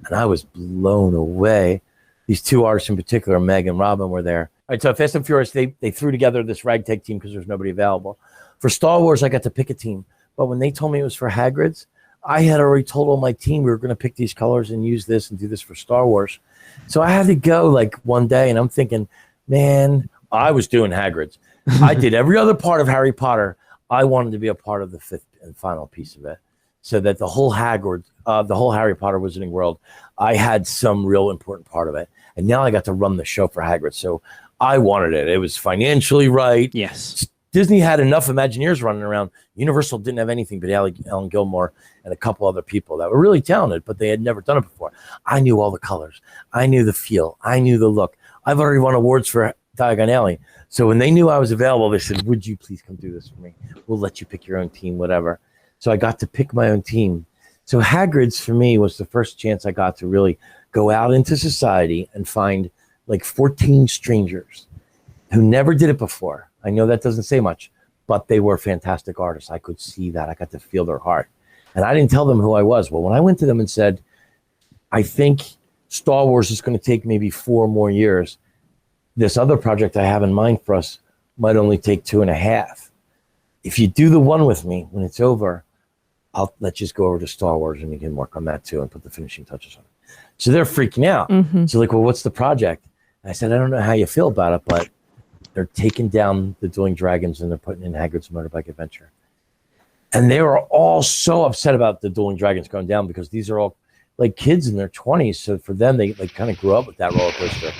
And I was blown away. These two artists in particular, Meg and Robin, were there. All right, so Fast and Furious, they threw together this ragtag team because there's nobody available. For Star Wars, I got to pick a team. But when they told me it was for Hagrid's, I had already told all my team we were going to pick these colors and use this and do this for Star Wars. So I had to go like one day, and I'm thinking, man, I was doing Hagrid's. I did every other part of Harry Potter. I wanted to be a part of the fifth and final piece of it, so that the whole Harry Potter Wizarding World, I had some real important part of it. And now I got to run the show for Hagrid. So I wanted it. It was financially right. Yes. Disney had enough Imagineers running around. Universal didn't have anything but Alan Gilmore and a couple other people that were really talented, but they had never done it before. I knew all the colors. I knew the feel. I knew the look. I've already won awards for Diagon Alley. So when they knew I was available, they said, would you please come do this for me? We'll let you pick your own team, whatever. So I got to pick my own team. So Hagrid's for me was the first chance I got to really go out into society and find like 14 strangers who never did it before. I know that doesn't say much, but they were fantastic artists. I could see that. I got to feel their heart. And I didn't tell them who I was. Well, when I went to them and said, I think Star Wars is going to take maybe 4 more years. This other project I have in mind for us might only take 2.5. If you do the one with me, when it's over, let's just go over to Star Wars and we can work on that too and put the finishing touches on it. So they're freaking out. Mm-hmm. So like, well, what's the project? And I said, I don't know how you feel about it, but they're taking down the Dueling Dragons and they're putting in Hagrid's Motorbike Adventure. And they were all so upset about the Dueling Dragons going down because these are all like kids in their 20s. So for them, they like kind of grew up with that roller coaster.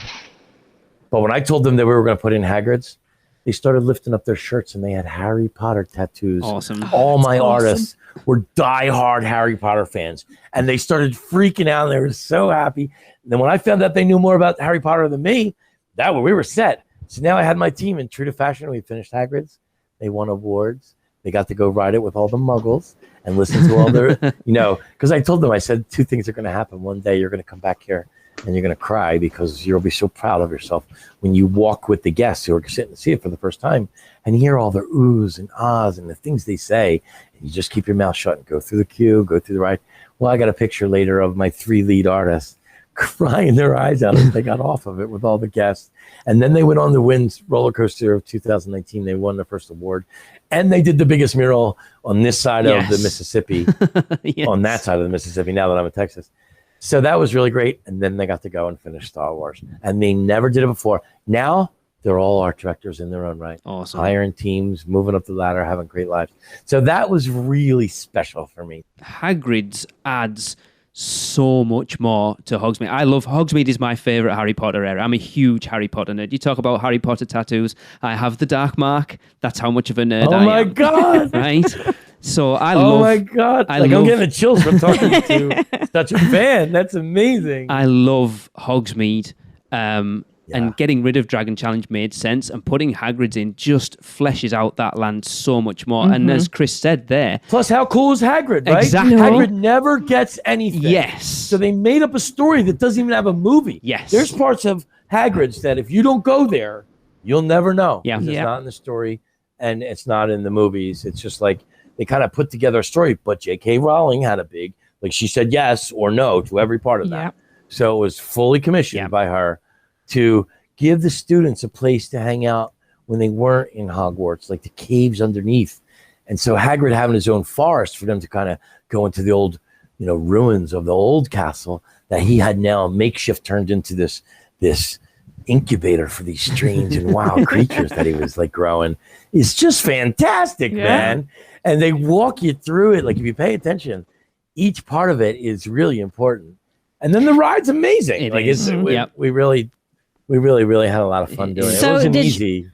But when I told them that we were going to put in Hagrid's, they started lifting up their shirts and they had Harry Potter tattoos. Awesome. All my artists were diehard Harry Potter fans. And they started freaking out and they were so happy. And then when I found out they knew more about Harry Potter than me, we were set. So now I had my team, and true to fashion, we finished Hagrid's. They won awards. They got to go ride it with all the Muggles and listen to all their, because I told them, I said, 2 things are going to happen. One day you're going to come back here and you're going to cry because you'll be so proud of yourself when you walk with the guests who are sitting to see it for the first time and hear all their oohs and ahs and the things they say. And you just keep your mouth shut and go through the queue, go through the ride. Well, I got a picture later of my 3 lead artists crying their eyes out as they got off of it with all the guests. And then they went on the Winds roller coaster of 2019. They won the first award. And they did the biggest mural on this side of the Mississippi, on that side of the Mississippi, now that I'm in Texas. So that was really great. And then they got to go and finish Star Wars. And they never did it before. Now they're all art directors in their own right. Awesome. Hiring teams, moving up the ladder, having great lives. So that was really special for me. Hagrid's adds so much more to Hogsmeade. I love Hogsmeade is my favorite Harry Potter area. I'm a huge Harry Potter nerd. You talk about Harry Potter tattoos. I have the Dark Mark. That's how much of a nerd I am. Oh my God. Right? So I love. Oh my God. I'm getting the chills from talking to such a fan. That's amazing. I love Hogsmeade. And getting rid of Dragon Challenge made sense, and putting Hagrid's in just fleshes out that land so much more. Mm-hmm. And as Chris said there... Plus, how cool is Hagrid, right? Exactly. Hagrid never gets anything. Yes. So they made up a story that doesn't even have a movie. Yes. There's parts of Hagrid's that if you don't go there, you'll never know. Yeah. It's not in the story, and it's not in the movies. It's just like they kind of put together a story, but J.K. Rowling had a big... Like, she said yes or no to every part of that. So it was fully commissioned by her to give the students a place to hang out when they weren't in Hogwarts, like the caves underneath. And so Hagrid having his own forest for them to kind of go into the old, ruins of the old castle that he had now makeshift turned into this incubator for these strange and wild creatures that he was like growing. It's just fantastic, man. And they walk you through it. Like if you pay attention, each part of it is really important. And then the ride's amazing. We really had a lot of fun doing it. It wasn't easy.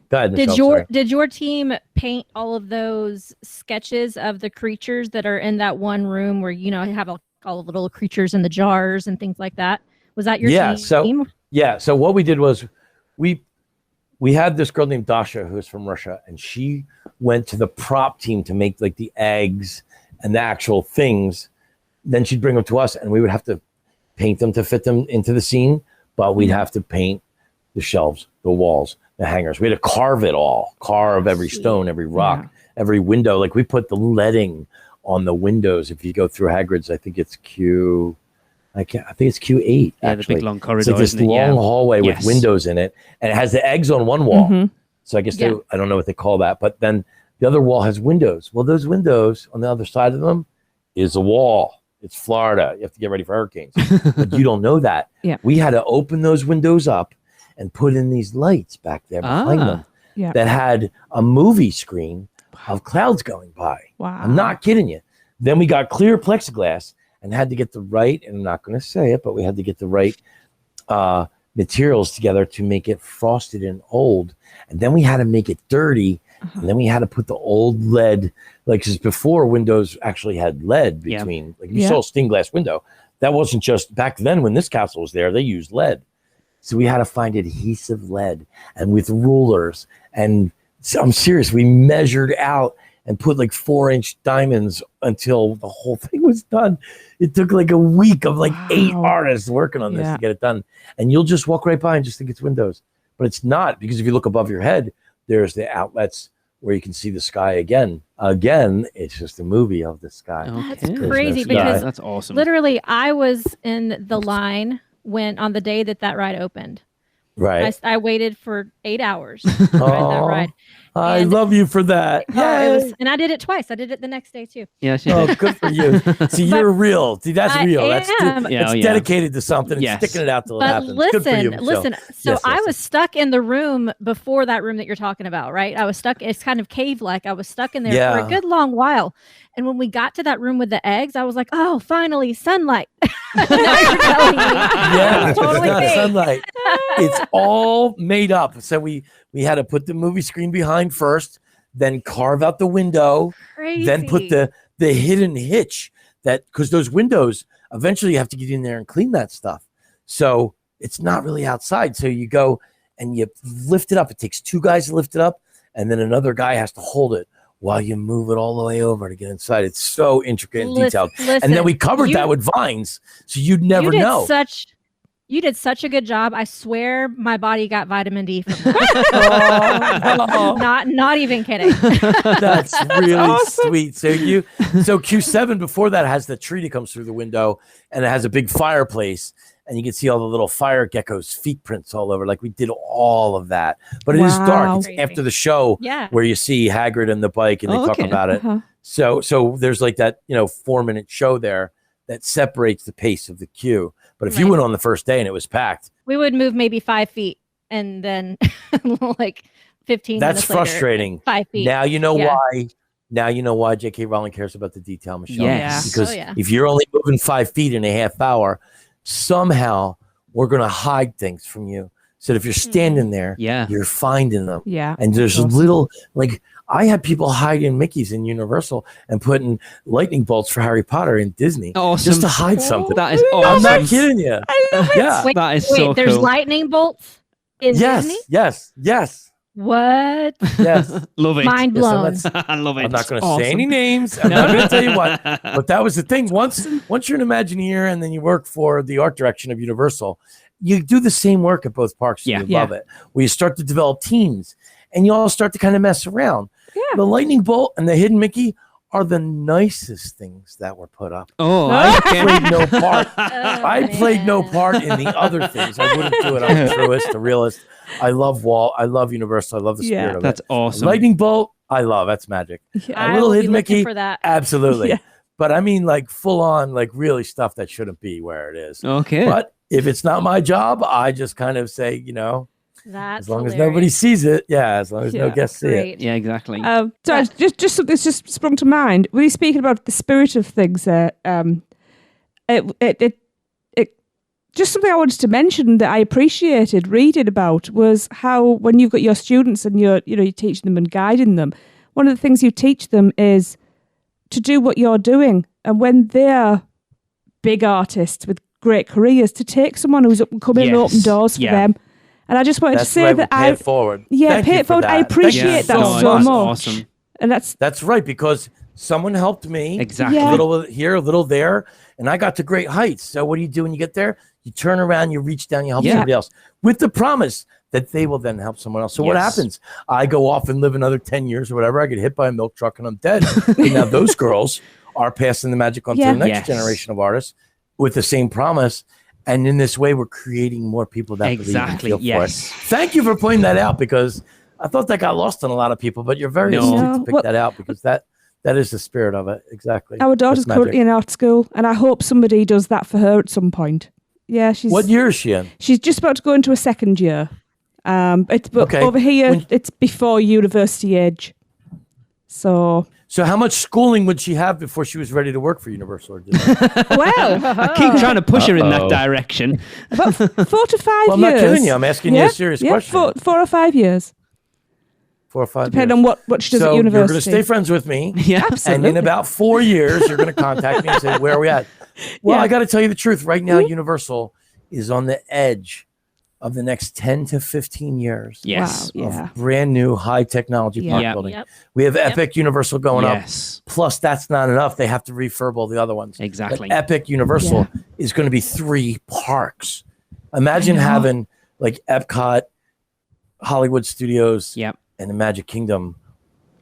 Go ahead, Michelle, did your team paint all of those sketches of the creatures that are in that one room where you have all of the little creatures in the jars and things like that? Was that your team? So what we did was we had this girl named Dasha who was from Russia, and she went to the prop team to make like the eggs and the actual things. Then she'd bring them to us, and we would have to paint them to fit them into the scene. But we'd have to paint the shelves, the walls, the hangers. We had to carve it all, carve every stone, every rock, every window. Like we put the leading on the windows. If you go through Hagrid's, I think it's Q8. Actually. The big long corridor. It's like this long hallway with windows in it, and it has the eggs on one wall. Mm-hmm. So I guess I don't know what they call that, but then the other wall has windows. Well, those windows on the other side of them is a wall. It's Florida. You have to get ready for hurricanes. But you don't know that. Yeah. We had to open those windows up and put in these lights back there behind them that had a movie screen of clouds going by. Wow. I'm not kidding you. Then we got clear plexiglass and had to get the right, and I'm not going to say it, but we had to get the right materials together to make it frosted and old. And then we had to make it dirty. And then we had to put the old lead, because before windows actually had lead between, like you saw a stained glass window. That wasn't just back then when this castle was there, they used lead. So we had to find adhesive lead and with rulers. And so I'm serious, we measured out and put like 4-inch diamonds until the whole thing was done. It took like a week of like 8 artists working on this to get it done. And you'll just walk right by and just think it's windows. But it's not, because if you look above your head, there's the outlets where you can see the sky again. Again, it's just a movie of the sky. That's crazy because that's awesome. Literally, I was in the line on the day that ride opened. Right. I waited for 8 hours to ride that ride. I love you for that. And I did it twice. I did it the next day too. Yeah. Good for you. See, you're real. See, that's real. That's dedicated to something and sticking it out till it happens. Listen. So I was stuck in the room before that room that you're talking about, right? I was stuck. It's kind of cave-like. I was stuck in there for a good long while. And when we got to that room with the eggs, I was like, oh, finally, sunlight. Now you're telling me. It's totally not sunlight. It's all made up. So we had to put the movie screen behind first, then carve out the window, then put the hidden hitch because those windows, eventually you have to get in there and clean that stuff. So it's not really outside. So you go and you lift it up. It takes 2 guys to lift it up, and then another guy has to hold it while you move it all the way over to get inside. It's so intricate and detailed. And then we covered that with vines, so you'd never know. You did such a good job. I swear my body got vitamin D from that. Not even kidding. That's really awesome. Sweet. So Q7 before that has the tree that comes through the window, and it has a big fireplace, and you can see all the little fire geckos' feet prints all over. Like we did all of that. But it is dark. It's after the show where you see Hagrid and the bike and they talk about it. So there's like that, 4-minute show there that separates the pace of the queue. But if you went on the first day and it was packed, we would move maybe 5 feet and then like 15 That's minutes frustrating. Later, 5 feet. Now you know why. Now you know why J.K. Rowling cares about the detail, Michelle. Yes. Because if you're only moving 5 feet in a half hour, somehow we're going to hide things from you. So if you're standing there, you're finding them. Yeah. And there's little, like, I had people hiding Mickeys in Universal and putting lightning bolts for Harry Potter in Disney just to hide something. That is awesome. I'm not kidding you. I love it. Yeah. Wait, that is so cool. There's lightning bolts in Disney? Yes. What? Yes. Love it. Mind blown. I love it. I'm not going to say any names. I'm not going to tell you what. But that was the thing. Once you're an Imagineer and then you work for the art direction of Universal, you do the same work at both parks. And you love it. Where you start to develop teams and you all start to kind of mess around. Yeah. The lightning bolt and the hidden Mickey are the nicest things that were put up. I played no part. I played no part in the other things. I wouldn't do it. I'm a truist, a realist. I love Walt. I love Universal. I love the spirit of it. That's awesome. Lightning bolt, I love. That's magic. Yeah. A little hidden Mickey, for that. absolutely. Yeah. But I mean, like full on, like really stuff that shouldn't be where it is. Okay. But if it's not my job, I just kind of say, That's as long hilarious. as nobody sees it, as long as no guests see it. Yeah, exactly. So just something that's just sprung to mind. When you're speaking about the spirit of things there, it just something I wanted to mention that I appreciated reading about was how when you've got your students and you're teaching them and guiding them, one of the things you teach them is to do what you're doing, and when they're big artists with great careers, to take someone who's up and coming and open doors for them. And I just wanted to say that pay it forward. Yeah, pay it forward. I appreciate that so much. Awesome. And that's right, because someone helped me. Exactly. A little here, a little there, and I got to great heights. So what do you do when you get there? You turn around, you reach down, you help somebody else with the promise that they will then help someone else. So what happens? I go off and live another 10 years or whatever. I get hit by a milk truck and I'm dead. And now those girls are passing the magic on to the next generation of artists with the same promise. And in this way, we're creating more people that believe and feel for it. Thank you for pointing that out, because I thought that got lost on a lot of people, but you're very astute to pick that out, because that is the spirit of it. Exactly. Our daughter's currently in art school, and I hope somebody does that for her at some point. Yeah, What year is she in? She's just about to go into a second year. Over here, it's before university age. So how much schooling would she have before she was ready to work for Universal? Well, I keep trying to push her in that direction. About 4 to 5 years. I'm not kidding you. I'm asking you a serious question. 4 or 5 years. 4 or 5 Depending on what she does at university. You're going to stay friends with me. Yeah, absolutely. And in about 4 years, you're going to contact me and say, where are we at? Well, I got to tell you the truth. Right now, Universal is on the edge of the next 10 to 15 years of brand new high technology park building. Yep. We have Epic Universal going up. Plus, that's not enough. They have to refurb all the other ones. Exactly. But Epic Universal is going to be 3 parks. Imagine having like Epcot, Hollywood Studios, and the Magic Kingdom.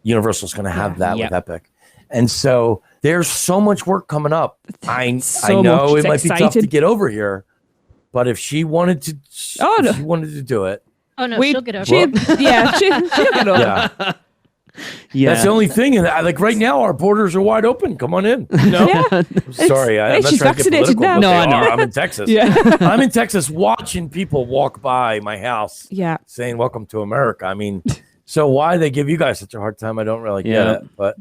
Universal's going to have that with Epic. And so there's so much work coming up. I know it might be tough to get over here. But if she wanted to, she wanted to do it. Oh no, she'll get over it. She'll get over it. Yeah, that's the only thing. And like right now, our borders are wide open. Come on in. I'm sorry, I'm not trying to get political. Now. No, I know. I'm in Texas. I'm in Texas watching people walk by my house. Saying "Welcome to America." I mean, so why they give you guys such a hard time? I don't really get it. But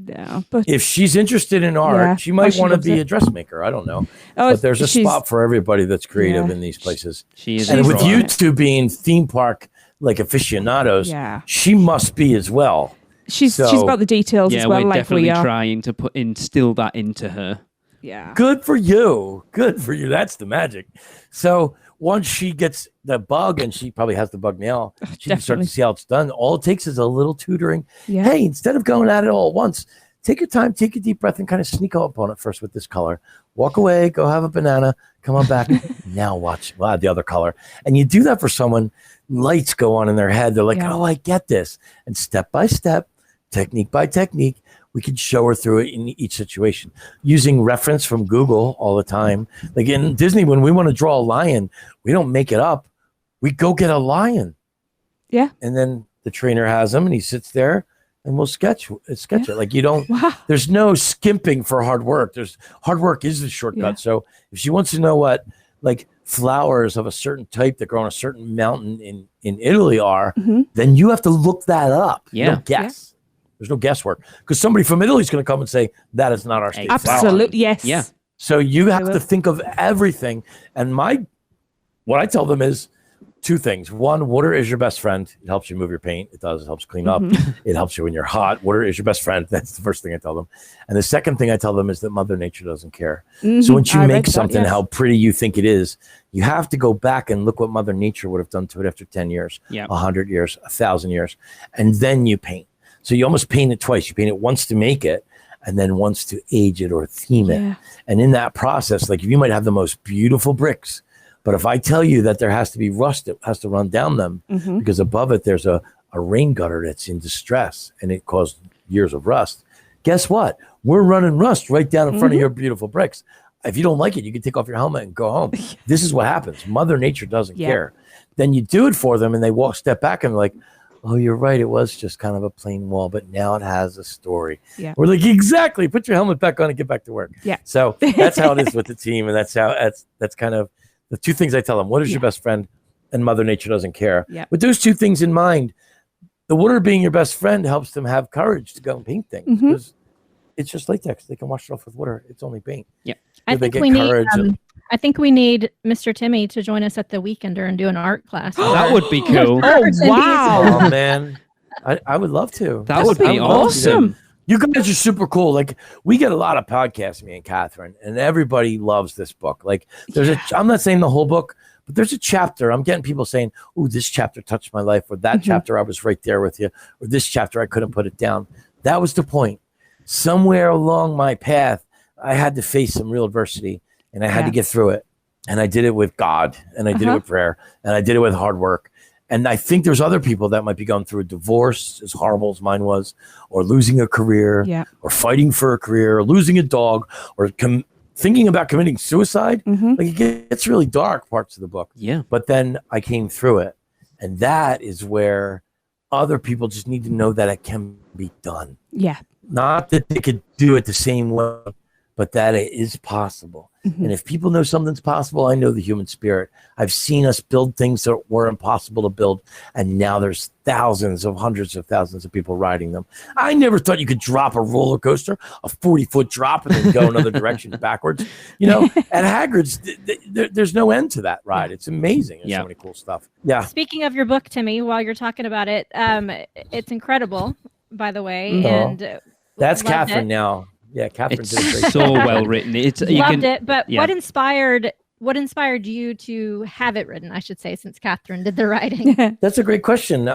if she's interested in art, she might want to be a dressmaker. I don't know. But there's a spot for everybody that's creative in these places. She is, and with you two being theme park like aficionados, she must be as well. She's about the details as well. We're like definitely we are. trying to instill that into her. Yeah. Good for you. Good for you. That's the magic. So once she gets the bug, and she probably has the bug now, she can start to see how it's done. All it takes is a little tutoring. Yeah. Hey, instead of going at it all at once, take your time, take a deep breath, and kind of sneak up on it first with this color. Walk away, go have a banana, come on back. Now watch the other color. And you do that for someone, lights go on in their head. They're like, oh, I get this. And step by step, technique by technique, we can show her through it in each situation, using reference from Google all the time. Like in Disney, when we want to draw a lion, we don't make it up. We go get a lion. Yeah. And then the trainer has him, and he sits there, and we'll sketch it. Like you don't, there's no skimping for hard work. Hard work is the shortcut. Yeah. So if she wants to know what like flowers of a certain type that grow on a certain mountain in Italy are, then you have to look that up. Yeah. You don't guess. Yeah. There's no guesswork, because somebody from Italy is going to come and say, that is not our state flower. Absolutely, yes. Yeah. So you have to think of everything. And what I tell them is 2 things. 1, water is your best friend. It helps you move your paint. It does. It helps clean up. It helps you when you're hot. Water is your best friend. That's the first thing I tell them. And the second thing I tell them is that Mother Nature doesn't care. So once you make something how pretty you think it is, you have to go back and look what Mother Nature would have done to it after 10 years, 100 years, 1,000 years. And then you paint. So you almost paint it twice. You paint it once to make it, and then once to age it or theme it. And in that process, like you might have the most beautiful bricks, but if I tell you that there has to be rust that has to run down them, because above it there's a rain gutter that's in distress and it caused years of rust, guess what? We're running rust right down in front of your beautiful bricks. If you don't like it, you can take off your helmet and go home. This is what happens. Mother Nature doesn't care. Then you do it for them, and they step back and like, oh, you're right. It was just kind of a plain wall, but now it has a story. Yeah. We're like, exactly. Put your helmet back on and get back to work. Yeah. So that's how it is with the team. And that's kind of the 2 things I tell them. What is your best friend? And Mother Nature doesn't care. Yeah. With those 2 things in mind, the water being your best friend helps them have courage to go and paint things. Because it's just latex. They can wash it off with water. It's only paint. Yeah. I think we need Mr. Timmy to join us at the Weekender and do an art class. That would be cool. Oh, wow. Oh, man. I would love to. That would be awesome. You guys are super cool. Like, we get a lot of podcasts, me and Catherine, and everybody loves this book. Like, I'm not saying the whole book, but there's a chapter. I'm getting people saying, "Ooh, this chapter touched my life," or that chapter I was right there with you, or this chapter I couldn't put it down. That was the point. Somewhere along my path, I had to face some real adversity, and I had to get through it. And I did it with God, and I did it with prayer, and I did it with hard work. And I think there's other people that might be going through a divorce as horrible as mine was, or losing a career, or fighting for a career, or losing a dog, or thinking about committing suicide. Like, it gets really dark parts of the book. Yeah. But then I came through it. And that is where other people just need to know that it can be done. Yeah. Not that they could do it the same way, but that it is possible. And if people know something's possible, I know the human spirit. I've seen us build things that were impossible to build, and now there's hundreds of thousands of people riding them. I never thought you could drop a roller coaster, a 40-foot drop, and then go another direction backwards. You know, at Hagrid's, there's no end to that ride. It's amazing. There's so many cool stuff. Yeah. Speaking of your book, Timmy, while you're talking about it, it's incredible, by the way. And that's Catherine now. Yeah, Catherine did it great. So well written. Loved it. But what inspired you to have it written, I should say, since Catherine did the writing? That's a great question.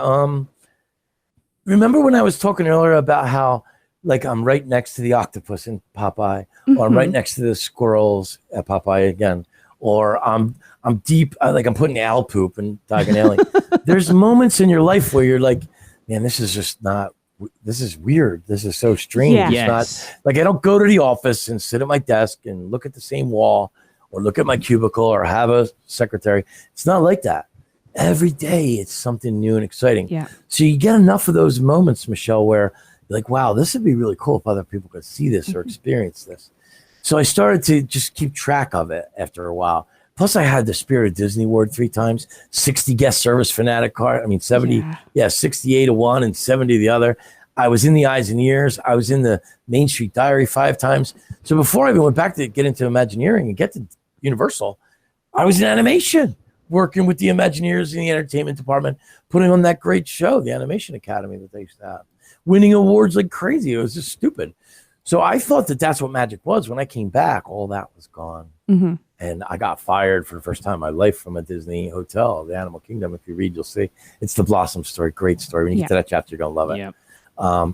Remember when I was talking earlier about how, like, I'm right next to the octopus in Popeye, or I'm right next to the squirrels at Popeye again, or I'm deep, like I'm putting owl poop in Diagon Alley. There's moments in your life where you're like, man, this is weird. This is so strange. Yeah. It's not like I don't go to the office and sit at my desk and look at the same wall or look at my cubicle or have a secretary. It's not like that. Every day it's something new and exciting. Yeah. So you get enough of those moments, Michelle, where you're like, wow, this would be really cool if other people could see this or experience this. So I started to just keep track of it after a while. Plus, I had the Spirit of Disney Award 3 times, 60 guest service fanatic card. I mean, 68 of one and 70 of the other. I was in the Eyes and Ears. I was in the Main Street Diary 5 times. So before I even went back to get into Imagineering and get to Universal, I was in animation, working with the Imagineers in the entertainment department, putting on that great show, the Animation Academy that they used to have, winning awards like crazy. It was just stupid. So I thought that that's what magic was. When I came back, all that was gone. Mm-hmm. And I got fired for the first time in my life from a Disney hotel, the Animal Kingdom. If you read, you'll see. It's the Blossom story. Great story. When you get to that chapter, you're going to love it. Yeah.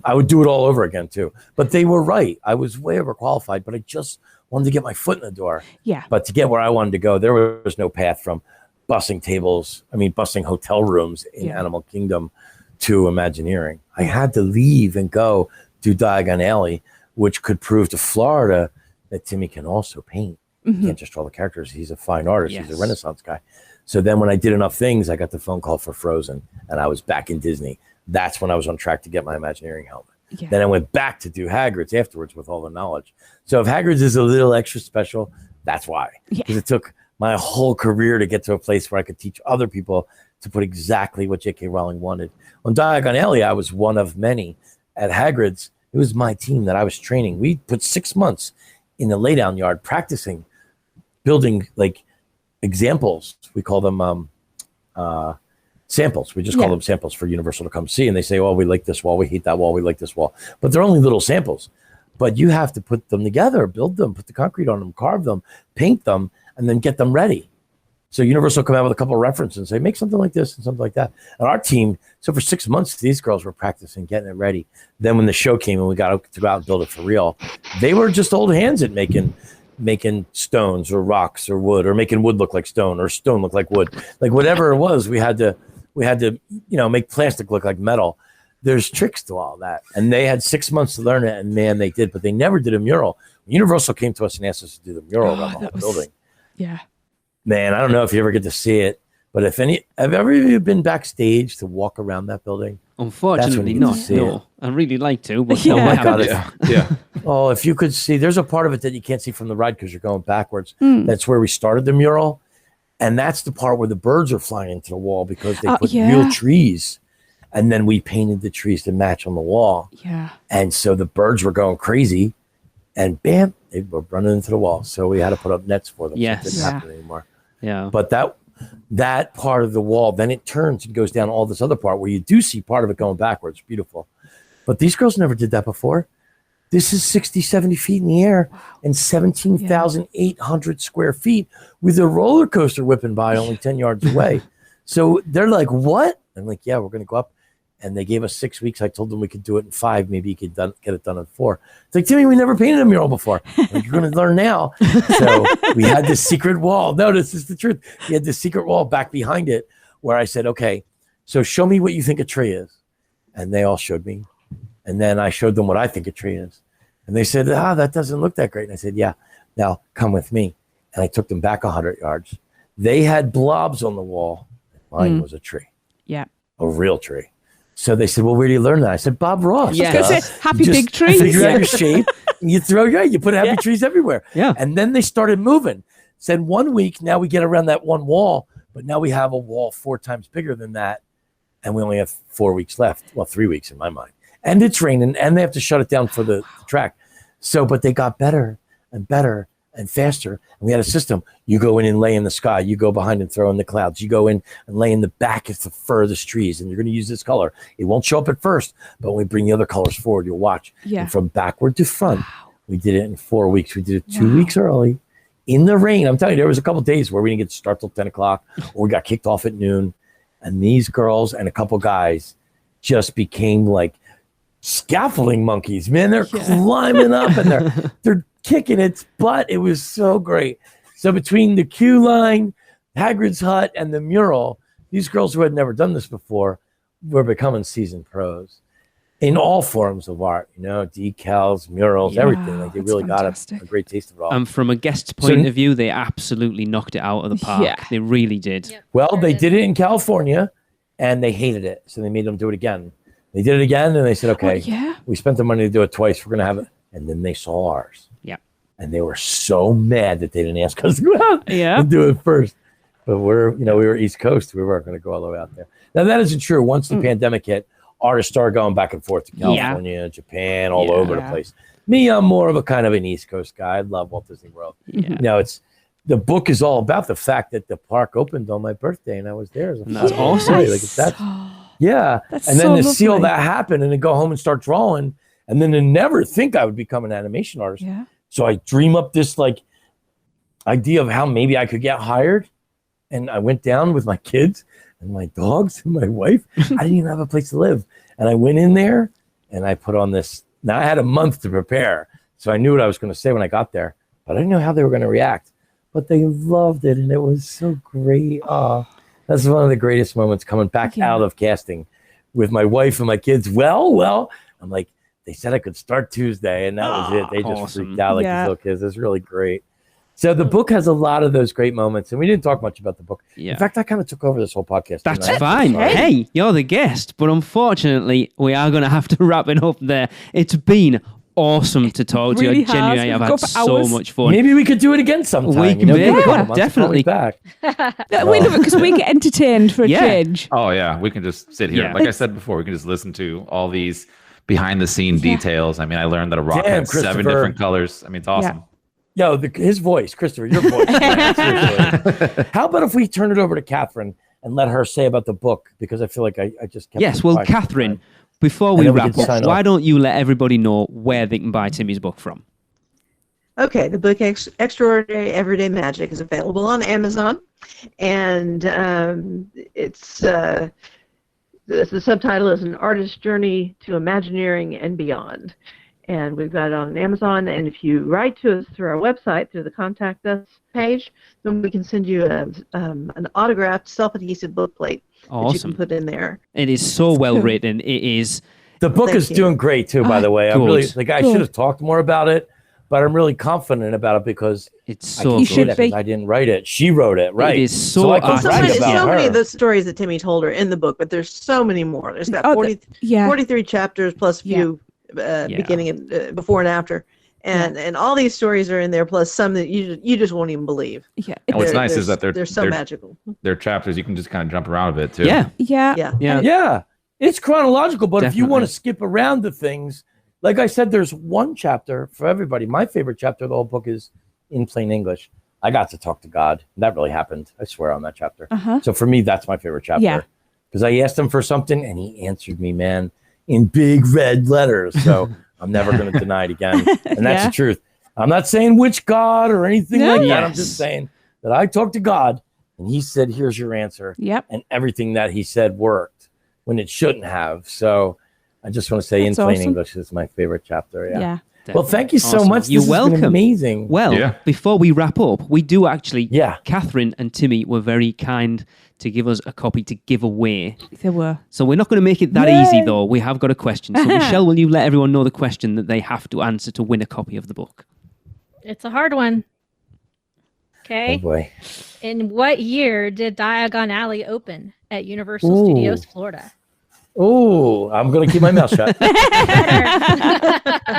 I would do it all over again, too. But they were right. I was way overqualified, but I just wanted to get my foot in the door. Yeah. But to get where I wanted to go, there was no path from busing hotel rooms in Animal Kingdom to Imagineering. I had to leave and go do Diagon Alley, which could prove to Florida that Timmy can also paint. He can't just draw the characters. He's a fine artist. He's a Renaissance guy. So then when I did enough things, I got the phone call for Frozen, and I was back in Disney. That's when I was on track to get my Imagineering helmet. Yeah. Then I went back to do Hagrid's afterwards with all the knowledge. So if Hagrid's is a little extra special, that's why. Because it took my whole career to get to a place where I could teach other people to put exactly what J.K. Rowling wanted. On Diagon Alley, I was one of many. At Hagrid's, it was my team that I was training. We put 6 months in the laydown yard practicing, building like examples. We call them samples. We just call them samples for Universal to come see. And they say, oh, we like this wall. We hate that wall. We like this wall. But they're only little samples. But you have to put them together, build them, put the concrete on them, carve them, paint them, and then get them ready. So Universal come out with a couple of references and say, make something like this and something like that. And our team, so for 6 months, these girls were practicing, getting it ready. Then when the show came and we got to go out and build it for real, they were just old hands at making stones or rocks or wood, or making wood look like stone or stone look like wood. Like whatever it was, we had to, make plastic look like metal. There's tricks to all that. And they had 6 months to learn it, and man, they did, but they never did a mural. Universal came to us and asked us to do the mural around the whole building. Yeah. Man, I don't know if you ever get to see it, but have ever you been backstage to walk around that building? Unfortunately not. No, I'd really like to, but oh my God. Yeah. Oh, if you could see, there's a part of it that you can't see from the ride because you're going backwards. That's where we started the mural. And that's the part where the birds are flying into the wall because they put real trees. And then we painted the trees to match on the wall. Yeah. And so the birds were going crazy. And bam, they were running into the wall. So we had to put up nets for them. Yes. So it didn't happen anymore. Yeah. But that part of the wall, then it turns and goes down all this other part where you do see part of it going backwards. Beautiful. But these girls never did that before. This is 60, 70 feet in the air and 17,800 square feet with a roller coaster whipping by only 10 yards away. So they're like, what? I'm like, yeah, we're going to go up. And they gave us 6 weeks. I told them we could do it in 5. Maybe you could get it done in 4. It's like, Timmy, we never painted a mural before. Like, you're going to learn now. So we had this secret wall. No, this is the truth. We had this secret wall back behind it where I said, okay, so show me what you think a tree is. And they all showed me. And then I showed them what I think a tree is. And they said, that doesn't look that great. And I said, yeah, now come with me. And I took them back 100 yards. They had blobs on the wall. Mine was a tree. Yeah. A real tree. So they said, well, where do you learn that? I said, Bob Ross. Yeah. I was going to say, happy big trees. Figure out your shape. And you put happy trees everywhere. Yeah. And then they started moving. Said 1 week, now we get around that one wall. But now we have a wall 4 times bigger than that. And we only have 4 weeks left. Well, 3 weeks in my mind. And it's raining. And they have to shut it down for the track. So, but they got better and better and faster. And we had a system. You go in and lay in the sky. You go behind and throw in the clouds. You go in and lay in the back of the furthest trees. And you're going to use this color. It won't show up at first, but when we bring the other colors forward, you'll watch. Yeah. And from backward to front, we did it in 4 weeks. We did it 2 weeks early in the rain. I'm telling you, there was a couple of days where we didn't get to start till 10 o'clock or we got kicked off at noon. And these girls and a couple guys just became like scaffolding monkeys, man. They're climbing up and they're kicking its butt. It was so great. So between the queue line, Hagrid's hut, and the mural, these girls who had never done this before were becoming seasoned pros in all forms of art, decals, murals, everything. Like they really fantastic. Got a great taste of it all. And from a guest's point of view, they absolutely knocked it out of the park. Yeah. They really did. Yeah. Well, they did it in California and they hated it. So they made them do it again. They did it again, and they said, okay, we spent the money to do it twice. We're going to have it. And then they saw ours. Yeah. And they were so mad that they didn't ask us to go out and do it first. But we were East Coast. We weren't going to go all the way out there. Now, that isn't true. Once the pandemic hit, artists started going back and forth to California, Japan, all over the place. Me, I'm more of a kind of an East Coast guy. I love Walt Disney World. Yeah. The book is all about the fact that the park opened on my birthday, and I was there. That's awesome. Like, and then to see all that happen and then go home and start drawing And then to never think I would become an animation artist. Yeah. So I dream up this like idea of how maybe I could get hired. And I went down with my kids and my dogs and my wife. I didn't even have a place to live. And I went in there and I put on this. Now I had a month to prepare. So I knew what I was going to say when I got there, but I didn't know how they were going to react. But they loved it. And it was so great. Oh, that's one of the greatest moments coming back out of casting with my wife and my kids. Well, I'm like, they said I could start Tuesday, and that was it. They just freaked out like these little kids. It's really great. So the book has a lot of those great moments, and we didn't talk much about the book. Yeah. In fact, I kind of took over this whole podcast. That's fine. Hey, you're the guest, but unfortunately, we are going to have to wrap it up there. It's been awesome to talk to you. Genuinely, I've had so much fun. Maybe we could do it again sometime. We can definitely back. We love it because we get entertained for a change. Oh yeah, we can just sit here. Like I said before, we can just listen to all these behind the scene details. I mean, I learned that a rock has 7 different colors. I mean, it's awesome. Yo, his voice, Christopher, your voice. How about if we turn it over to Catherine and let her say about the book? Because I feel like I just kept Catherine, before we wrap up, why don't you let everybody know where they can buy Timmy's book from? Okay, the book Extraordinary Everyday Magic is available on Amazon, and the subtitle is An Artist's Journey to Imagineering and Beyond. And we've got it on Amazon, and if you write to us through our website, through the Contact Us page, then we can send you an autographed self-adhesive book plate that you can put in there. It is so well written. It is. The book is doing great, too, by the way. I'm really, I should have talked more about it, but I'm really confident about it because it's so good. I didn't write it. She wrote it, right? It is so many of the stories that Timmy told her in the book, but there's so many more. There's about 43 chapters plus a few beginning and before and after. And all these stories are in there, plus some that you just won't even believe. Yeah. And what's nice is that they're so magical. They're chapters. You can just kind of jump around a bit, too. Yeah. It's chronological, but if you want to skip around the things, like I said, there's one chapter for everybody. My favorite chapter of the whole book is in plain English. I got to talk to God. That really happened. I swear on that chapter. So for me, that's my favorite chapter. Because I asked him for something and he answered me, man, in big red letters. So I'm never going to deny it again. And that's the truth. I'm not saying which God or anything like that. I'm just saying that I talked to God and he said, here's your answer. And everything that he said worked when it shouldn't have. So I just want to say in plain English is my favorite chapter. Well, thank you so much. You're welcome. Amazing. Well, before we wrap up, we do actually, Catherine and Timmy were very kind to give us a copy to give away. They were. So we're not going to make it that easy, though. We have got a question. So Michelle, will you let everyone know the question that they have to answer to win a copy of the book? It's a hard one. Okay. Oh, boy. In what year did Diagon Alley open at Universal Studios, Florida? Oh, I'm going to keep my mouth shut.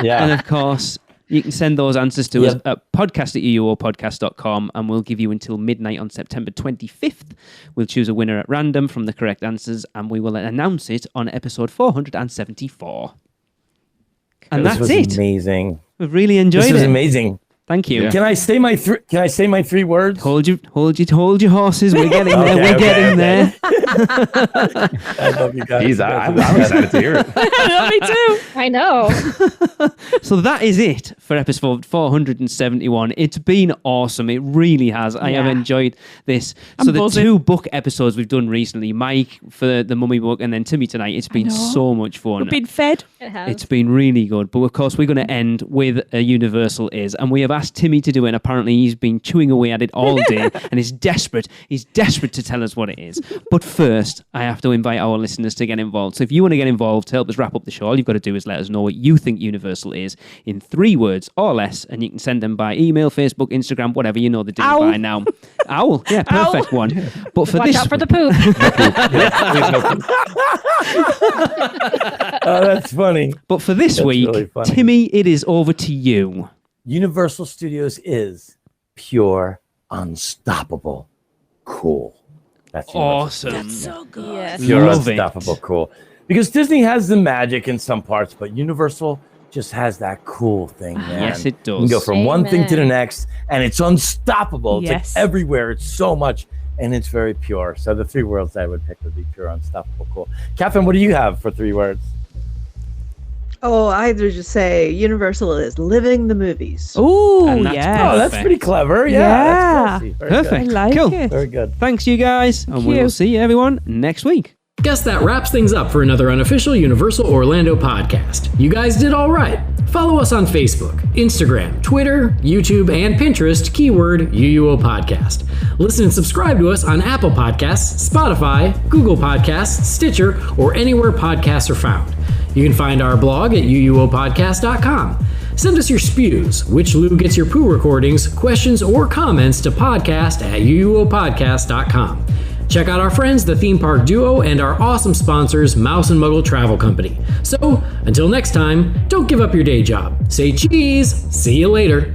And of course, you can send those answers to us at podcast@uuopodcast.com, and we'll give you until midnight on September 25th. We'll choose a winner at random from the correct answers, and we will announce it on episode 474. And that's it. Amazing. We've really enjoyed it. This was amazing. Thank you. Can I say my 3 words? Hold your horses. We're getting there. We're getting there. I love you guys. I'm excited to hear it. Me too. I know. So that is it for episode 471. It's been awesome. It really has. I have enjoyed this. So the 2 book episodes we've done recently, Mike for the Mummy book and then Timmy tonight, it's been so much fun. We've been fed. It has. It's been really good. But of course, we're going to end with a Universal Is. And we have asked Timmy to do it, and apparently he's been chewing away at it all day and is desperate. He's desperate to tell us what it is. But first, I have to invite our listeners to get involved. So if you want to get involved to help us wrap up the show, all you've got to do is let us know what you think Universal is in 3 words or less, and you can send them by email, Facebook, Instagram, whatever you know they're doing by now. Owl. Yeah, perfect one. But for Watch out for the poop. Oh, that's funny. But for this week, really Timmy, it is over to you. Universal Studios is pure, unstoppable, cool. That's awesome. That's so good. Yes. Pure, unstoppable, cool. Because Disney has the magic in some parts, but Universal just has that cool thing, man. Yes, it does. You can go from one thing to the next, and it's unstoppable. It's like everywhere. It's so much, and it's very pure. So the 3 words I would pick would be pure, unstoppable, cool. Catherine, what do you have for 3 words? Oh, I would just say Universal is living the movies. Oh, yeah. Oh, that's pretty clever. Yeah. Perfect. I like it. Very good. Thanks, you guys. And we will see everyone next week. Guess that wraps things up for another unofficial Universal Orlando podcast. You guys did all right. Follow us on Facebook, Instagram, Twitter, YouTube, and Pinterest, keyword UUO Podcast. Listen and subscribe to us on Apple Podcasts, Spotify, Google Podcasts, Stitcher, or anywhere podcasts are found. You can find our blog at uuopodcast.com. Send us your spews, which Lou gets your poo recordings, questions, or comments to podcast@uuopodcast.com. Check out our friends, the Theme Park Duo, and our awesome sponsors, Mouse and Muggle Travel Company. So, until next time, don't give up your day job. Say cheese. See you later.